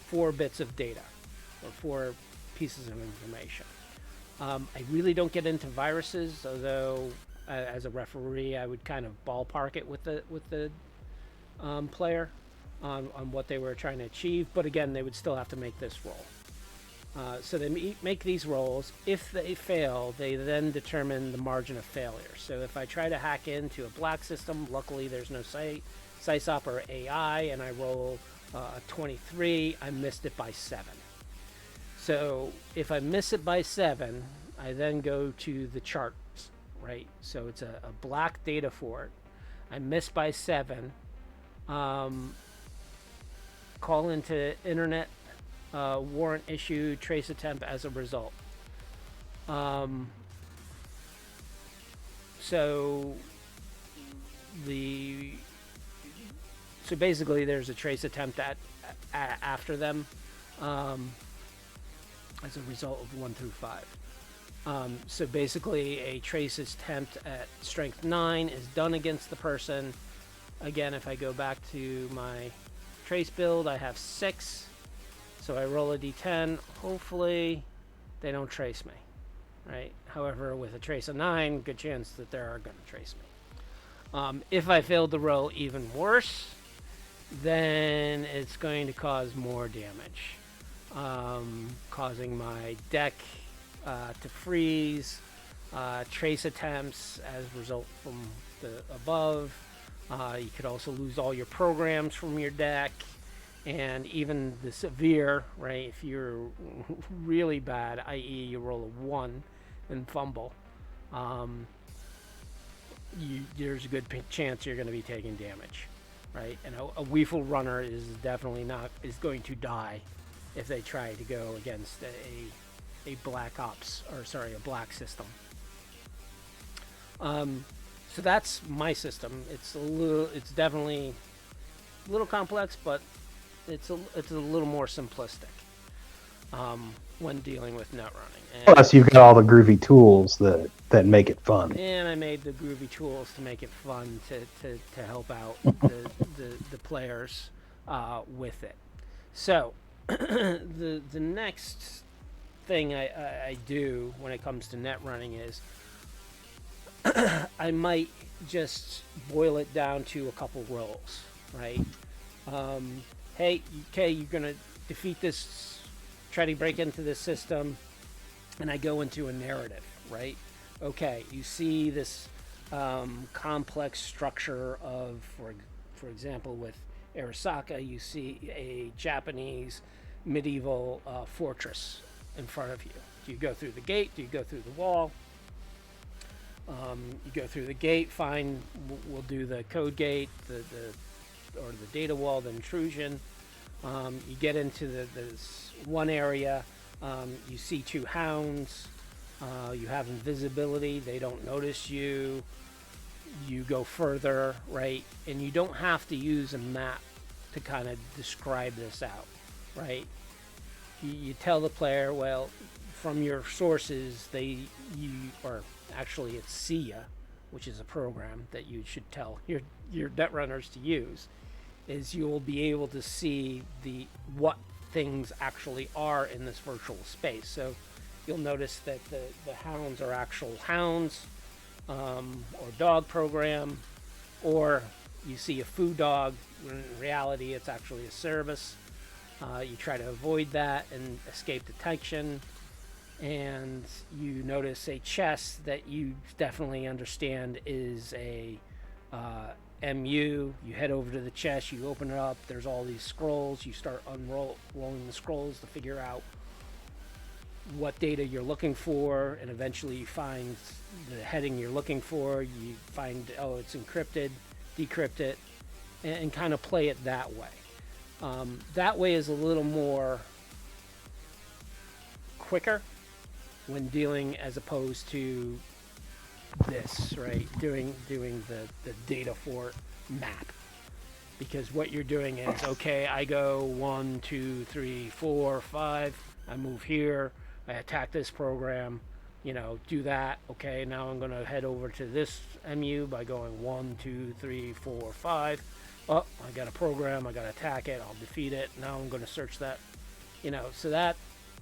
4 bits of data or 4 pieces of information. I really don't get into viruses, although as a referee, I would kind of ballpark it with the player on what they were trying to achieve. But again, they would still have to make this roll. So they make these rolls. If they fail, they then determine the margin of failure. So if I try to hack into a black system, luckily there's no SysOp or AI, and I roll a 23, I missed it by 7. So if I miss it by 7, I then go to the charts, right? So it's a black data fort. I missed by 7. Call into internet, warrant issue, trace attempt as a result. So basically there's a trace attempt after them as a result of 1 through 5. So basically a trace attempt at strength 9 is done against the person. Again, if I go back to my trace build, I have 6. So I roll a d10. Hopefully they don't trace me, right? However, with a trace of 9, good chance that they are going to trace me. If I fail to roll even worse, then it's going to cause more damage. causing my deck to freeze, trace attempts as a result from the above. You could also lose all your programs from your deck, and even the severe, right? If you're really bad, i.e., you roll a 1 and fumble, there's a good chance you're going to be taking damage, right? And a Weefle runner is definitely is going to die if they try to go against a black ops, or sorry, a black system. So that's my system. It's definitely a little complex, but it's a little more simplistic when dealing with Netrunning. Plus, you've got all the groovy tools that make it fun. And I made the groovy tools to make it fun to help out the players with it. So the next thing I do when it comes to Netrunning is I might just boil it down to a couple roles, right? Hey, okay, you're gonna defeat this, try to break into this system, and I go into a narrative, right? Okay, you see this complex structure of, for example, with Arasaka, you see a Japanese medieval fortress in front of you. Do you go through the gate? Do you go through the wall? You go through the gate, fine, we'll do the code gate, or the data wall, the intrusion. You get into this one area, you see 2 hounds, you have invisibility, they don't notice you, you go further, right? And you don't have to use a map to kind of describe this out, right? You tell the player, well, from your sources, actually it's SIA, which is a program that you should tell your Netrunners to use, is you'll be able to see what things actually are in this virtual space. So you'll notice that the hounds are actual hounds, or dog program, or you see a food dog, when in reality it's actually a service. You try to avoid that and escape detection, and you notice a chest that you definitely understand is a MU. You head over to the chest, you open it up, there's all these scrolls, you start unrolling the scrolls to figure out what data you're looking for, and eventually you find the heading you're looking for, you find, oh, it's encrypted, decrypt it, and kind of play it that way. That way is a little more quicker when dealing, as opposed to this, right? Doing the data fort map, because what you're doing is, okay, I go 1, 2, 3, 4, 5. I move here. I attack this program. Do that. Okay, now I'm gonna head over to this MU by going 1, 2, 3, 4, 5. Oh, I got a program. I gotta attack it. I'll defeat it. Now I'm gonna search that. So that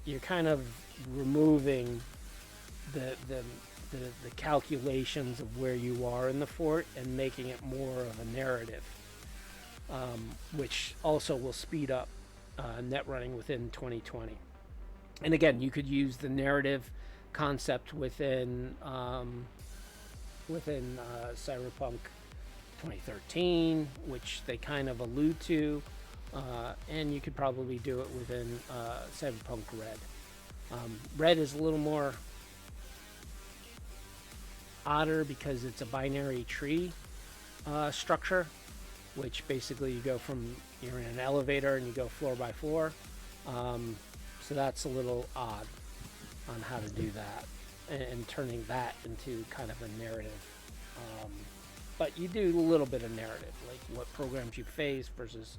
you're kind of removing the calculations of where you are in the fort and making it more of a narrative, which also will speed up Netrunning within 2020. And again, you could use the narrative concept within Cyberpunk 2013, which they kind of allude to, and you could probably do it within Cyberpunk Red. Red is a little more odder because it's a binary tree structure, which basically you're in an elevator and you go floor by floor. So that's a little odd on how to do that, and turning that into kind of a narrative. But you do a little bit of narrative, like what programs you face versus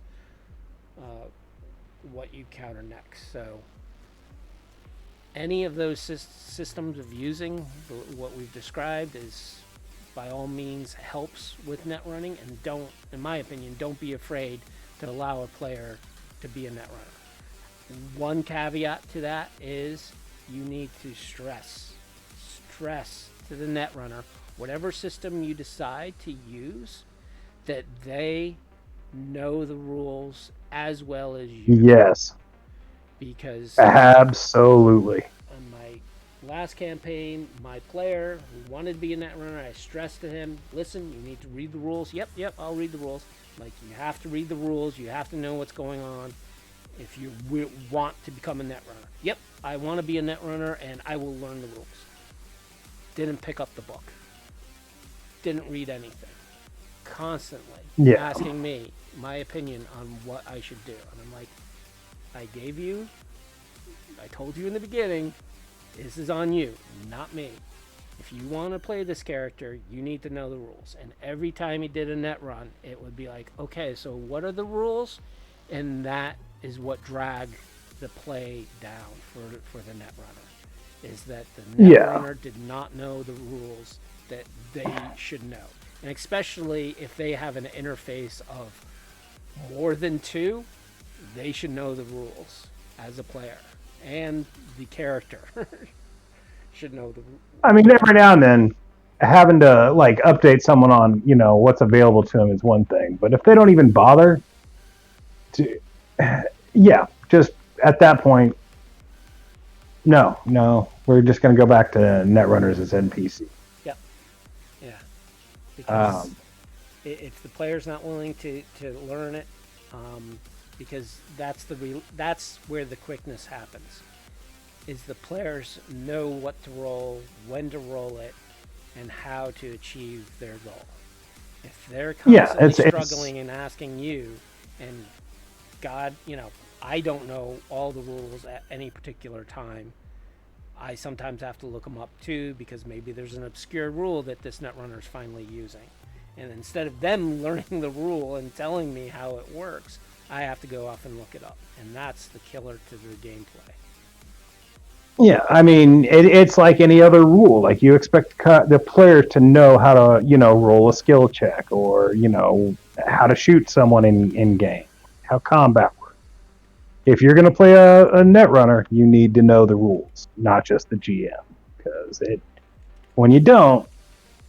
what you counter next. So any of those systems of using what we've described is, by all means, helps with Netrunning, and in my opinion, don't be afraid to allow a player to be a Netrunner. One caveat to that is you need to stress to the Netrunner, whatever system you decide to use, that they know the rules as well as you. Yes. because Absolutely. on my last campaign, my player who wanted to be a netrunner, I stressed to him, listen, you need to read the rules. Yep, I'll read the rules. Like, you have to read the rules. You have to know what's going on if you want to become a netrunner. Yep, I want to be a netrunner, and I will learn the rules. Didn't pick up the book. Didn't read anything. Constantly asking me my opinion on what I should do. And I'm like, I told you in the beginning, this is on you, not me. If you want to play this character, you need to know the rules. And every time he did a net run, it would be like, okay, so what are the rules? And that is what dragged the play down for the net runner. Is that the net runner did not know the rules that they should know. And especially if they have an interface of more than two, they should know the rules as a player. And the character should know the rules. I mean, every now and then, having to like update someone on what's available to them is one thing, but if they don't even bother to, just at that point, no, we're just going to go back to Netrunners as NPC. Yep. Yeah. Because if the player's not willing to learn it, because that's where the quickness happens. Is the players know what to roll, when to roll it, and how to achieve their goal. If they're constantly struggling and asking you, and God, I don't know all the rules at any particular time. I sometimes have to look them up too, because maybe there's an obscure rule that this netrunner is finally using. And instead of them learning the rule and telling me how it works, I have to go off and look it up. And that's the killer to the gameplay. Yeah, I mean, it's like any other rule. Like, you expect the player to know how to, roll a skill check, or, how to shoot someone in game, how combat works. If you're going to play a netrunner, you need to know the rules, not just the GM. Because when you don't,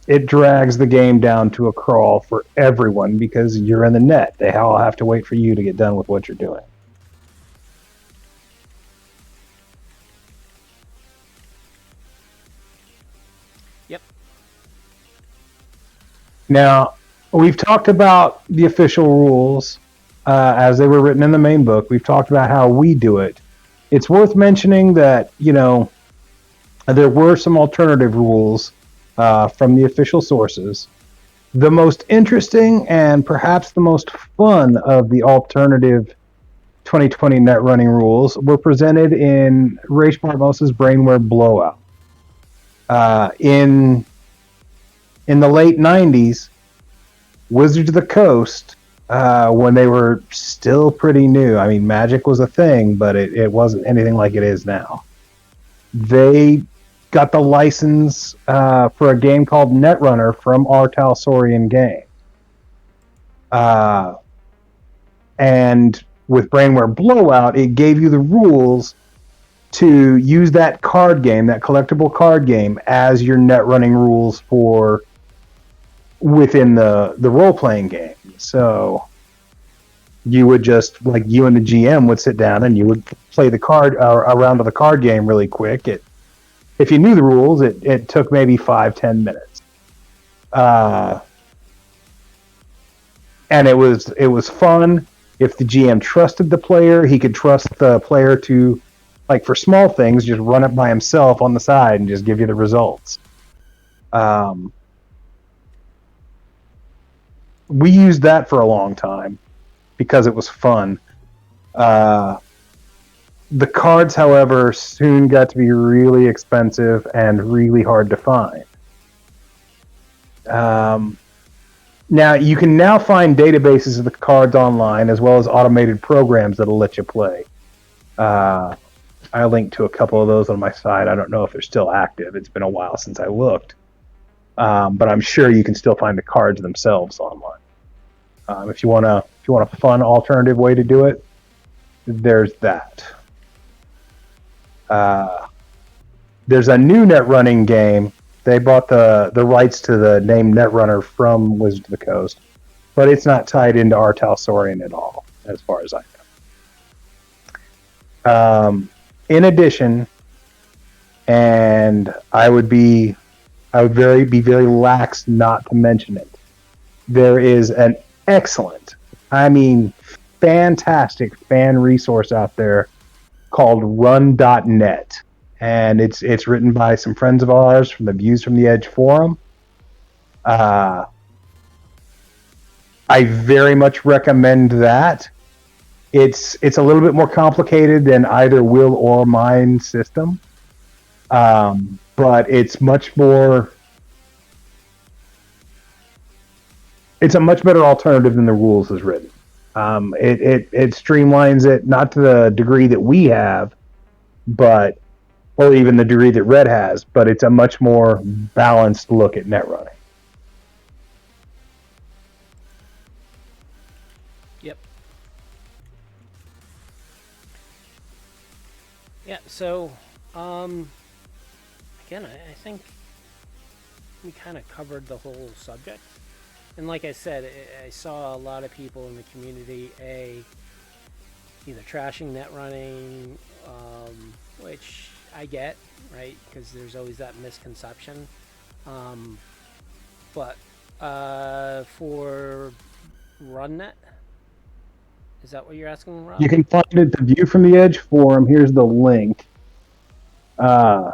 it drags the game down to a crawl for everyone, because you're in the net. They all have to wait for you to get done with what you're doing. Yep. Now, we've talked about the official rules as they were written in the main book. We've talked about how we do it. It's worth mentioning that, there were some alternative rules from the official sources. The most interesting and perhaps the most fun of the alternative 2020 net running rules were presented in Rage Barmos's Brainware Blowout. In the late 90s, Wizards of the Coast, when they were still pretty new, I mean, Magic was a thing, but it wasn't anything like it is now. They got the license for a game called Netrunner from R. Talsorian Game. And with Brainware Blowout, it gave you the rules to use that card game, that collectible card game, as your net running rules for within the role-playing game. So you would just, like, you and the GM would sit down and you would play the card, a round of the card game really quick. If you knew the rules, it took maybe 5-10 minutes. And it was fun. If the GM trusted the player, he could trust the player to, like, for small things, just run it by himself on the side and just give you the results. We used that for a long time because it was fun. The cards, however, soon got to be really expensive and really hard to find. Now, you can now find databases of the cards online, as well as automated programs that'll let you play. I linked to a couple of those on my site. I don't know if they're still active. It's been a while since I looked. But I'm sure you can still find the cards themselves online. If you want a fun alternative way to do it, there's that. There's a new net running game. They bought the rights to the name Netrunner from Wizards of the Coast, but it's not tied into R. Talsorian at all, as far as I In addition, and I would be very lax not to mention it. There is an excellent, I mean, fantastic fan resource out there called Run.net, and it's written by some friends of ours from the Views from the Edge forum. I very much recommend that. It's a little bit more complicated than either Will or Mine system, but it's much more. It's a much better alternative than the rules is written. It streamlines it, not to the degree that we have, but or even the degree that Red has, but it's a much more balanced look at Netrunning. Yep. Yeah, so, again, I think we kind of covered the whole subject. And like I said, I saw a lot of people in the community, either trashing Netrunning, which I get, right? Because there's always that misconception. But for RunNet, is that what you're asking, Rob? You can find it at the View from the Edge forum. Here's the link. There's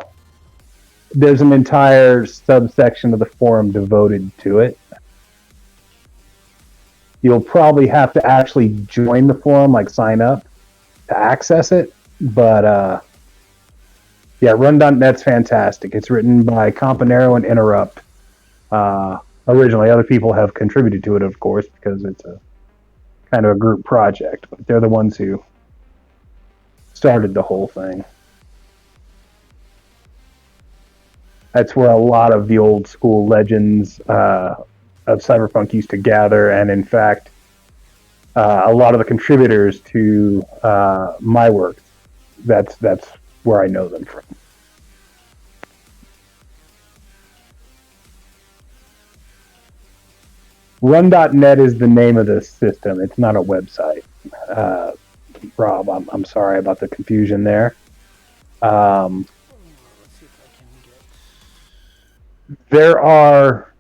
an entire subsection of the forum devoted to it. You'll probably have to actually join the forum, like sign up to access it. But yeah, Run.net's fantastic. It's written by Companero and Interrupt. Originally, other people have contributed to it, of course, because it's a kind of a group project. But they're the ones who started the whole thing. That's where a lot of the old school legends of Cyberpunk used to gather, and in fact, a lot of the contributors to my work, that's where I know them from. Run.net is the name of the system. It's not a website. Rob, I'm sorry about the confusion there. Let's see if I can get... There are...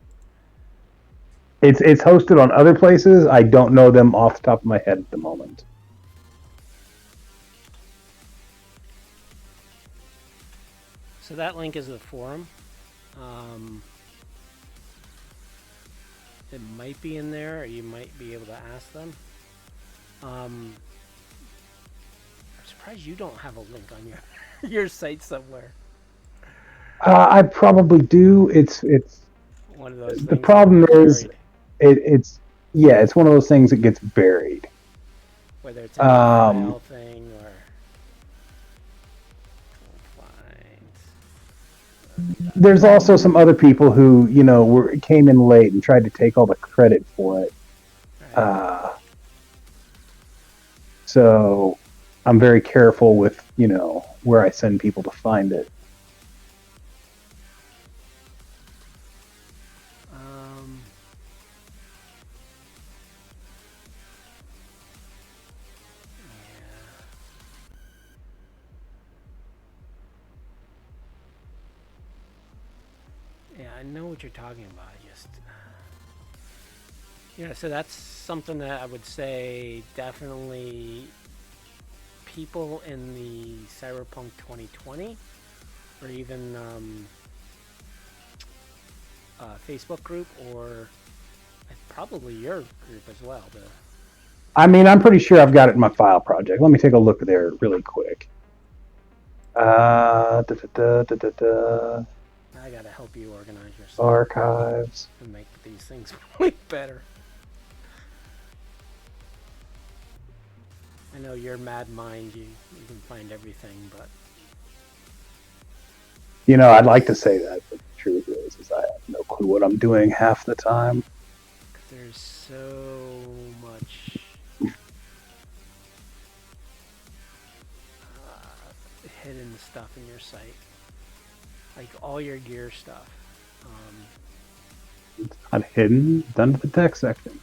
It's hosted on other places. I don't know them off the top of my head at the moment. So that link is the forum. It might be in there, or you might be able to ask them. I'm surprised you don't have a link on your your site somewhere. I probably do. It's one of those. The problem is, it's one of those things that gets buried. Whether it's an email thing or there's also some other people who came in late and tried to take all the credit for it. Right. So I'm very careful with where I send people to find it. I know what you're talking about. So that's something that I would say definitely people in the Cyberpunk 2020 or even Facebook group, or probably your group as well. I mean, I'm pretty sure I've got it in my file project. Let me take a look there really quick. I gotta help you organize your stuff. Archives. And make these things way better. I know you're mad mind, you can find everything, but... I'd like to say that, but the truth is I have no clue what I'm doing half the time. There's so much... hidden stuff in your site. Like all your gear stuff. It's not hidden. It's under the tech section.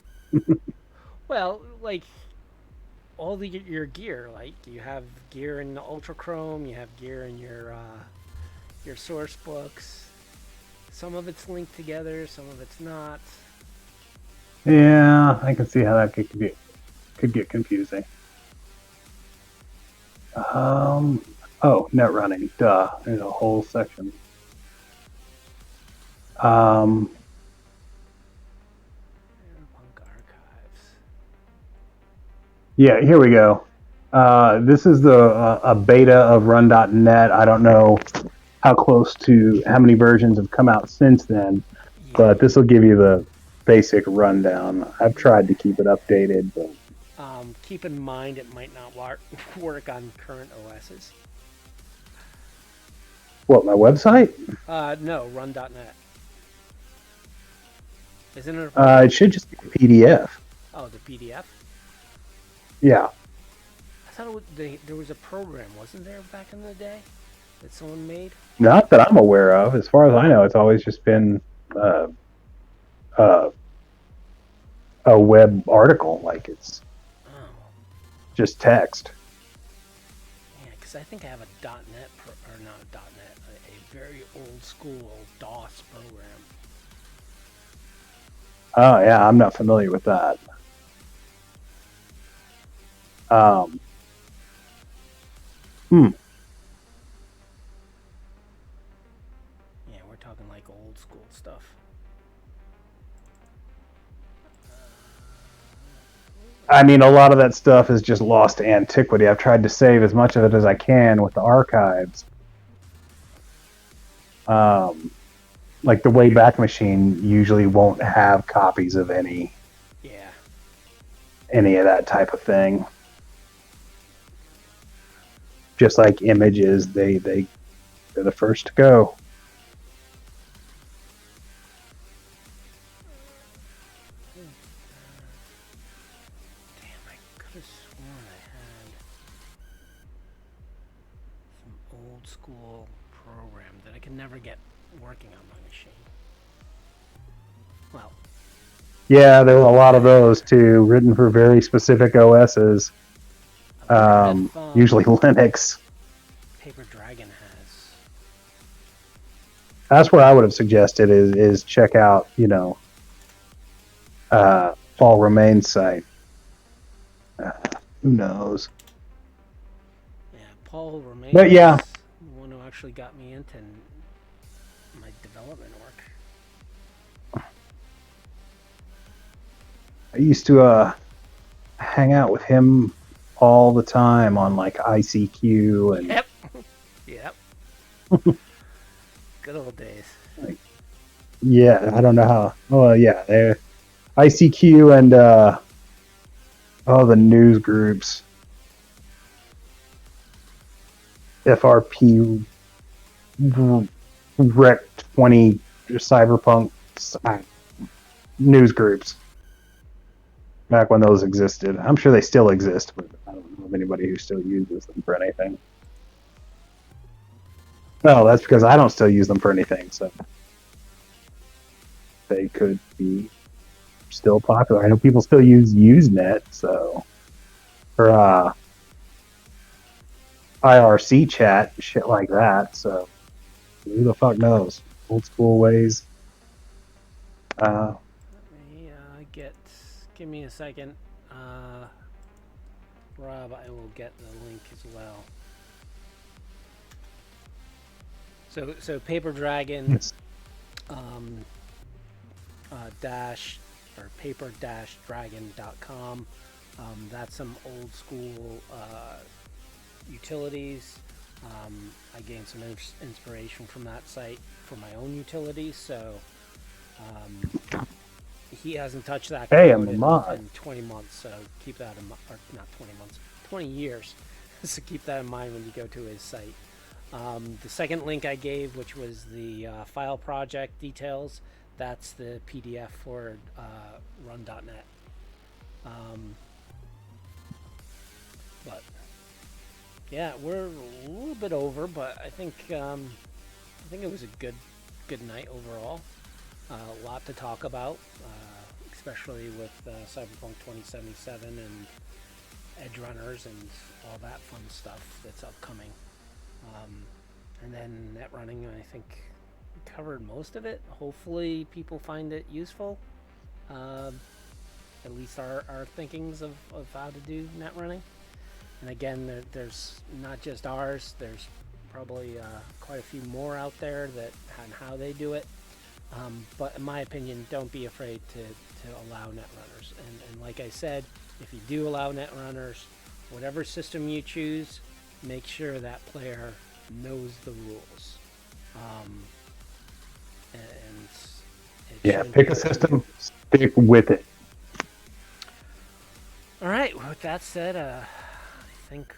Well, like your gear. Like you have gear in the Ultra Chrome, you have gear in your source books. Some of it's linked together, some of it's not. Yeah, I can see how that could get confusing. Oh, Netrunning, duh. There's a whole section. Cyberpunk archives. Yeah, here we go. This is a beta of Run.net. I don't know how close to how many versions have come out since then, but this will give you the basic rundown. I've tried to keep it updated, but Keep in mind it might not work on current OSs. what, my website? No, run.net. Isn't it? It should just be a PDF. Oh, the PDF. Yeah. I thought there was a program, wasn't there, back in the day that someone made? Not that I'm aware of. As far as I know, it's always just been a web article. Like it's just text. Yeah, because I think I have a .NET, or not a .NET, a very old school DOS program. Oh, yeah, I'm not familiar with that. Yeah, we're talking like old school stuff. I mean, a lot of that stuff is just lost to antiquity. I've tried to save as much of it as I can with the archives. Like the Wayback Machine usually won't have copies of any of that type of thing. Just like images, they're the first to go. Damn, I could have sworn I had some old school program that I can never get working on my machine. Well, yeah, there were a lot of those too, written for very specific OSs. Usually Linux. Paper Dragon has. That's what I would have suggested is check out, Paul Romain's site. Who knows? Yeah, Paul Romain. But yeah, the one who actually got me into my development work. I used to hang out with him all the time on like ICQ and Yep. Good old days. Yeah, I don't know how. Oh yeah, they're ICQ and the news groups. FRP Rec 20 Cyberpunk news groups. Back when those existed. I'm sure they still exist, but I don't know of anybody who still uses them for anything. No, that's because I don't still use them for anything, so they could be still popular. I know people still use Usenet, so for IRC chat, shit like that, so who the fuck knows? Old school ways. Let me give me a second. Rob, I will get the link as well. So Paper Dragon dash or paper-dragon.com. That's some old school utilities. I gained some inspiration from that site for my own utilities. So he hasn't touched that code in 20 months. So keep that in mind, or not 20 months, 20 years. So keep that in mind when you go to his site. The second link I gave, which was the file project details, that's the PDF for run.net. But yeah, we're a little bit over, but I think it was a good night overall. A lot to talk about, especially with Cyberpunk 2077 and edgerunners and all that fun stuff that's upcoming. And then Netrunning, I think, covered most of it. Hopefully people find it useful. At least our thinkings of how to do Netrunning. And again, there's not just ours. There's probably quite a few more out there that and how they do it. But in my opinion, don't be afraid to allow netrunners. And like I said, if you do allow netrunners, whatever system you choose, make sure that player knows the rules. Pick a system, stick with it. All right. With that said, I think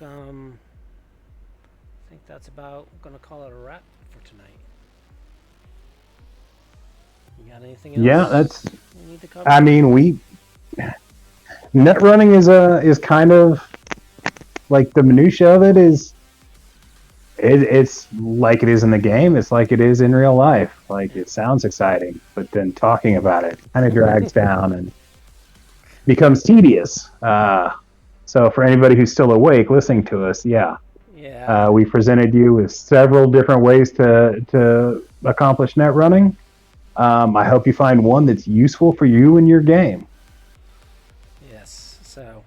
that's about going to call it a wrap for tonight. You got anything else? Yeah, that's. We need to cover? I mean, Netrunning is kind of like the minutia of it is. It's like it is in the game. It's like it is in real life. Like it sounds exciting, but then talking about it kind of drags down and becomes tedious. So for anybody who's still awake listening to us, we presented you with several different ways to accomplish Netrunning. I hope you find one that's useful for you in your game. Yes. So,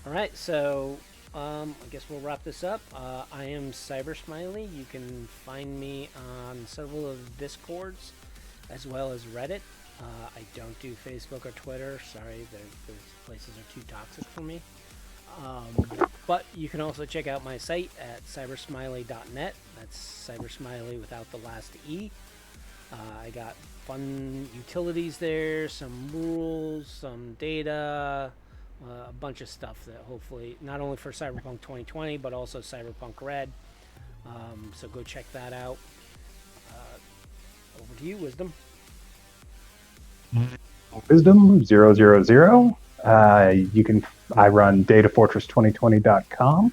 all right. So, I guess we'll wrap this up. I am Cybersmily. You can find me on several of Discords as well as Reddit. I don't do Facebook or Twitter. Sorry, those places are too toxic for me. But you can also check out my site at cybersmily.net. That's Cybersmily without the last E. I got fun utilities there, some rules, some data, a bunch of stuff that hopefully, not only for Cyberpunk 2020, but also Cyberpunk Red. So go check that out. Over to you, Wisdom. Wisdom 000. I run datafortress2020.com.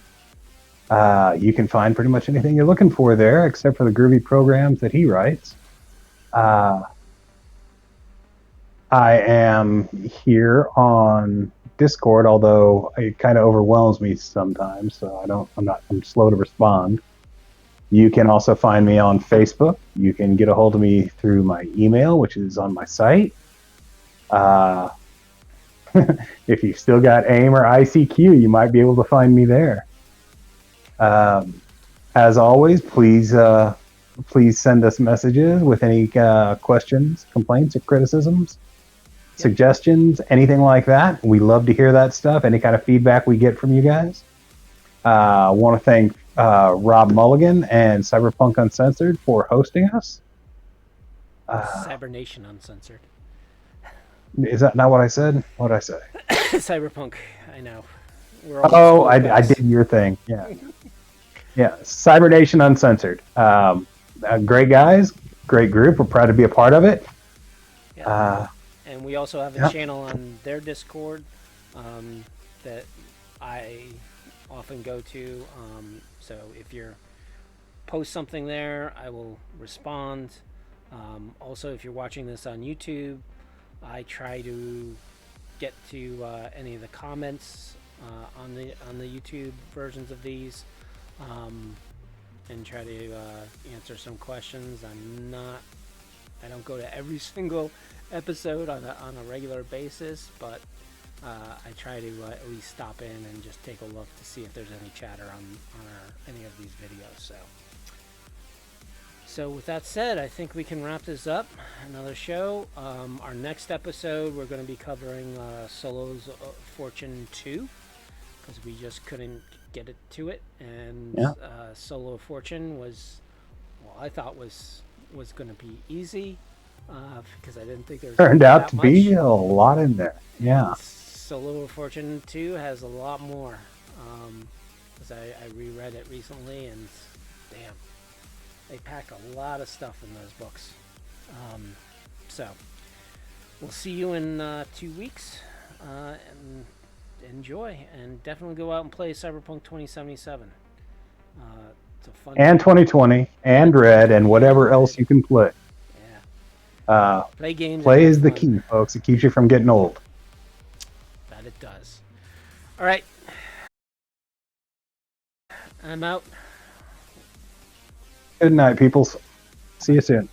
You can find pretty much anything you're looking for there, except for the groovy programs that he writes. I am here on Discord, although it kind of overwhelms me sometimes, so I'm slow to respond. You can also find me on Facebook. You can get a hold of me through my email, which is on my site. If you've still got AIM or ICQ, you might be able to find me there. As always, please send us messages with any questions, complaints, or criticisms, suggestions, anything like that. We love to hear that stuff, any kind of feedback we get from you guys. I want to thank Rob Mulligan and Cyberpunk Uncensored for hosting us. Cybernation Uncensored. Is that not what I said? What did I say? Cyberpunk, I know. I did your thing. Yeah. Yeah, Cybernation Uncensored. Great guys, great group. We're proud to be a part of it. Yeah. And we also have a channel on their Discord that I often go to. So if you post something there, I will respond. Also, if you're watching this on YouTube, I try to get to any of the comments on the YouTube versions of these, and try to answer some questions. I don't go to every single episode on a regular basis, but I try to at least stop in and just take a look to see if there's any chatter on any of these videos. So with that said, I think we can wrap this up. Another show. Our next episode, we're going to be covering Solo's Fortune 2, because we just couldn't get it to it. And Solo of Fortune I thought was going to be easy, because I didn't think there was turned out to much. Be a lot in there. Yeah. Solo of Fortune 2 has a lot more, because I reread it recently, and damn. They pack a lot of stuff in those books. So, we'll see you in 2 weeks. And enjoy. And definitely go out and play Cyberpunk 2077. It's a fun and 2020, and Red, and whatever else you can play. Yeah. Play games. Play is the key, folks. It keeps you from getting old. That it does. All right. I'm out. Good night, peoples. See you soon.